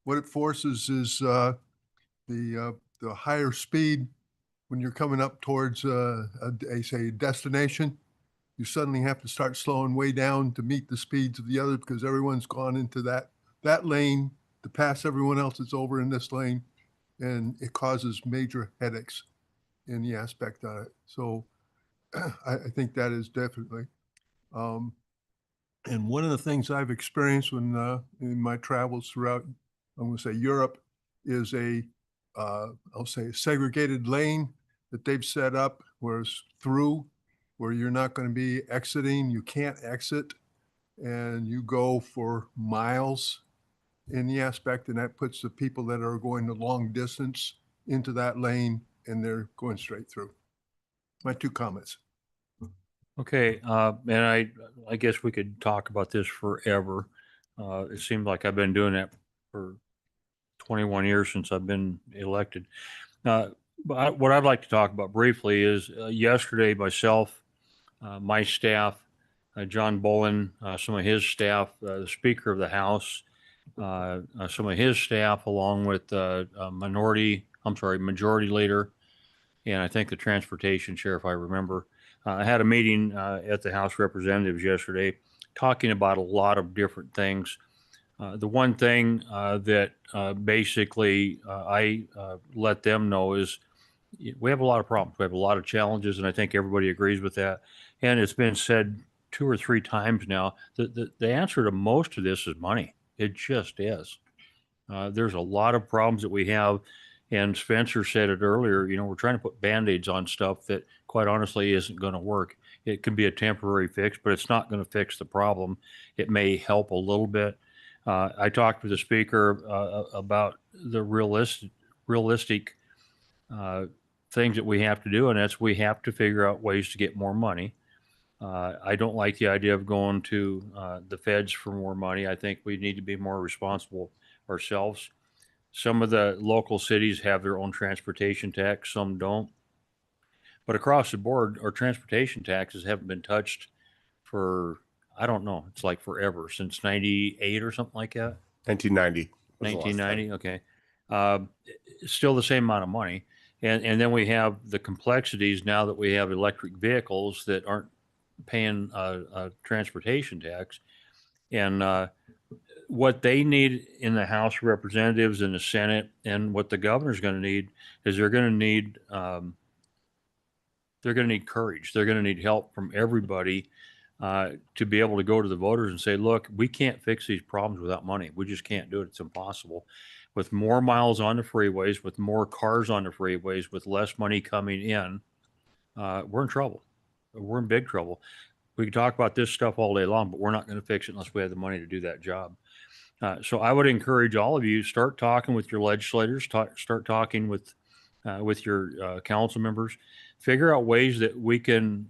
what it forces is the higher speed when you're coming up towards a destination. You suddenly have to start slowing way down to meet the speeds of the other because everyone's gone into that lane to pass everyone else that's over in this lane, and it causes major headaches in the aspect on it. So I think that is definitely. And one of the things I've experienced when in my travels throughout, I'm going to say Europe, is I'll say a segregated lane that they've set up where it's through, where you're not going to be exiting, you can't exit, and you go for miles in the aspect, and that puts the people that are going the long distance into that lane, and they're going straight through. My 2 comments. Okay, and I guess we could talk about this forever. It seems like I've been doing that for 21 years since I've been elected. But what I'd like to talk about briefly is yesterday myself, my staff, John Bolin, some of his staff, the Speaker of the House, some of his staff, along with majority leader, and I think the transportation chair, if I remember. I had a meeting at the House of Representatives yesterday talking about a lot of different things. The one thing that basically I let them know is we have a lot of problems. We have a lot of challenges, and I think everybody agrees with that. And it's been said 2 or 3 times now that the answer to most of this is money. It just is. There's a lot of problems that we have. And Spencer said it earlier, we're trying to put Band-Aids on stuff that quite honestly isn't going to work. It can be a temporary fix, but it's not going to fix the problem. It may help a little bit. I talked with the speaker about the realistic things that we have to do, and that's we have to figure out ways to get more money. I don't like the idea of going to the feds for more money. I think we need to be more responsible ourselves. Some of the local cities have their own transportation tax, some don't. But across the board, our transportation taxes haven't been touched for, I don't know, it's like forever, since 98 or something like that. 1990. 1990, okay. Still the same amount of money. And then we have the complexities now that we have electric vehicles that aren't paying a transportation tax. And what they need in the House of Representatives and the Senate, and what the governor's going to need is they're going to need courage. They're going to need help from everybody to be able to go to the voters and say, look, we can't fix these problems without money. We just can't do it. It's impossible. With more miles on the freeways, with more cars on the freeways, with less money coming in, we're in trouble. We're in big trouble. We can talk about this stuff all day long, but we're not going to fix it unless we have the money to do that job. So I would encourage all of you, start talking with your legislators, start talking with your council members, figure out ways that we can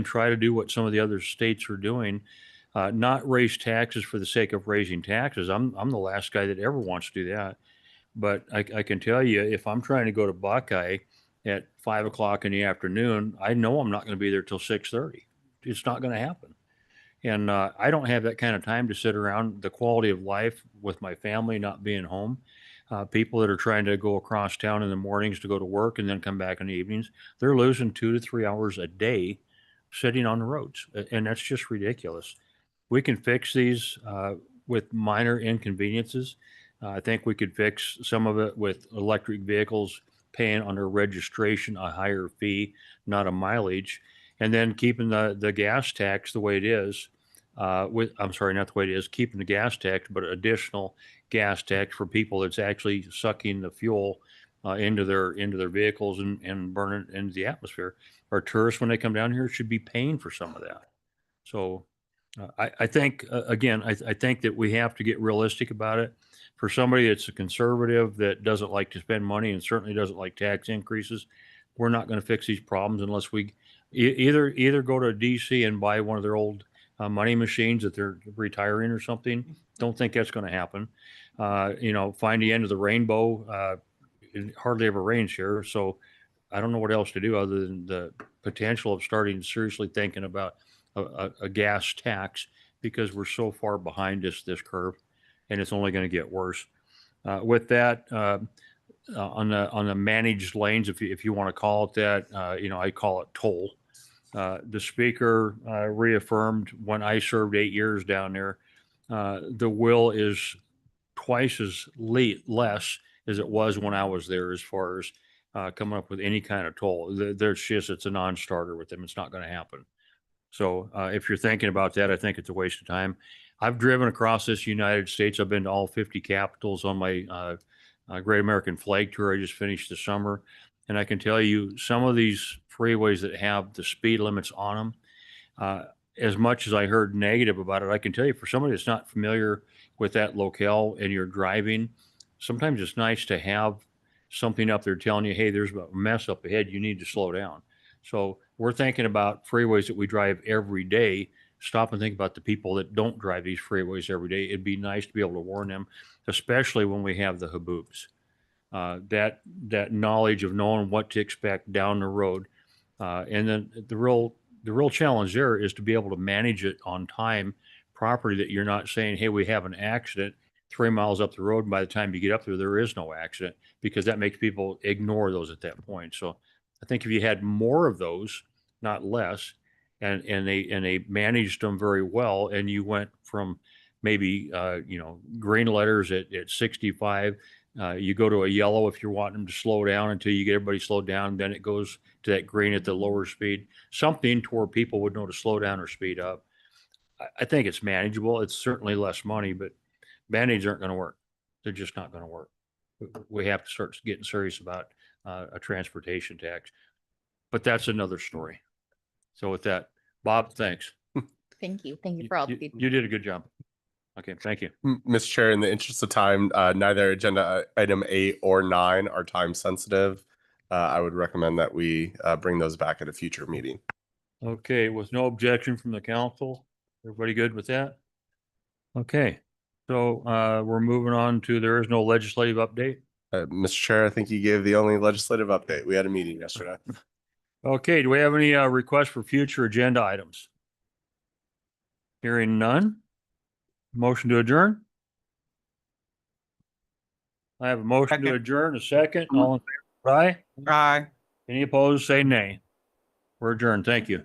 try to do what some of the other states are doing, not raise taxes for the sake of raising taxes. I'm the last guy that ever wants to do that. But I can tell you, if I'm trying to go to Buckeye at 5 o'clock in the afternoon, I know I'm not going to be there till 6:30. It's not going to happen. And I don't have that kind of time to sit around. The quality of life with my family not being home, people that are trying to go across town in the mornings to go to work and then come back in the evenings, they're losing 2 to 3 hours a day sitting on the roads. And that's just ridiculous. We can fix these with minor inconveniences. I think we could fix some of it with electric vehicles paying on their registration a higher fee, not a mileage. And then keeping the gas tax the way it is, not the way it is, keeping the gas tax, but additional gas tax for people that's actually sucking the fuel into their vehicles and burning it into the atmosphere. Our tourists, when they come down here, should be paying for some of that. So I think, again, I think that we have to get realistic about it. For somebody that's a conservative that doesn't like to spend money and certainly doesn't like tax increases, we're not going to fix these problems unless we either go to DC and buy one of their old money machines that they're retiring or something. Don't think that's going to happen. Find the end of the rainbow. It hardly ever rains here, so I don't know what else to do other than the potential of starting seriously thinking about a gas tax, because we're so far behind this curve, and it's only going to get worse. With that, on the managed lanes, if you want to call it that, I call it toll. The speaker reaffirmed when I served 8 years down there, the will is twice as less as it was when I was there, as far as coming up with any kind of toll. It's a non-starter with them. It's not going to happen. So if you're thinking about that, I think it's a waste of time. I've driven across this United States. I've been to all 50 capitals on my Great American Flag Tour I just finished this summer. And I can tell you, some of these freeways that have the speed limits on them, as much as I heard negative about it, I can tell you, for somebody that's not familiar with that locale and you're driving, sometimes it's nice to have something up there telling you, hey, there's a mess up ahead. You need to slow down. So we're thinking about freeways that we drive every day. Stop and think about the people that don't drive these freeways every day. It'd be nice to be able to warn them, especially when we have the haboobs. That knowledge of knowing what to expect down the road. And then the real challenge there is to be able to manage it on time property that you're not saying, hey, we have an accident 3 miles up the road. And by the time you get up there, there is no accident, because that makes people ignore those at that point. So I think if you had more of those, not less, and they managed them very well, and you went from maybe, green letters at 65, you go to a yellow if you're wanting them to slow down until you get everybody slowed down. Then it goes to that green at the lower speed, something to where people would know to slow down or speed up. I think it's manageable. It's certainly less money, but Band-Aids aren't going to work. They're just not going to work. We have to start getting serious about a transportation tax, but that's another story. So with that, Bob, thanks. Thank you. Thank you for all the feedback. You did a good job. Okay, thank you. Mr. Chair, in the interest of time, neither agenda item 8 or 9 are time sensitive. I would recommend that we bring those back at a future meeting. Okay, with no objection from the council, everybody good with that? Okay, so we're moving on to, there is no legislative update. Mr. Chair, I think you gave the only legislative update. We had a meeting yesterday. Okay, do we have any requests for future agenda items? Hearing none. Motion to adjourn? I have a motion to Second. adjourn, a second. All in favor, aye? Aye. Any opposed, say nay. We're adjourned. Thank you.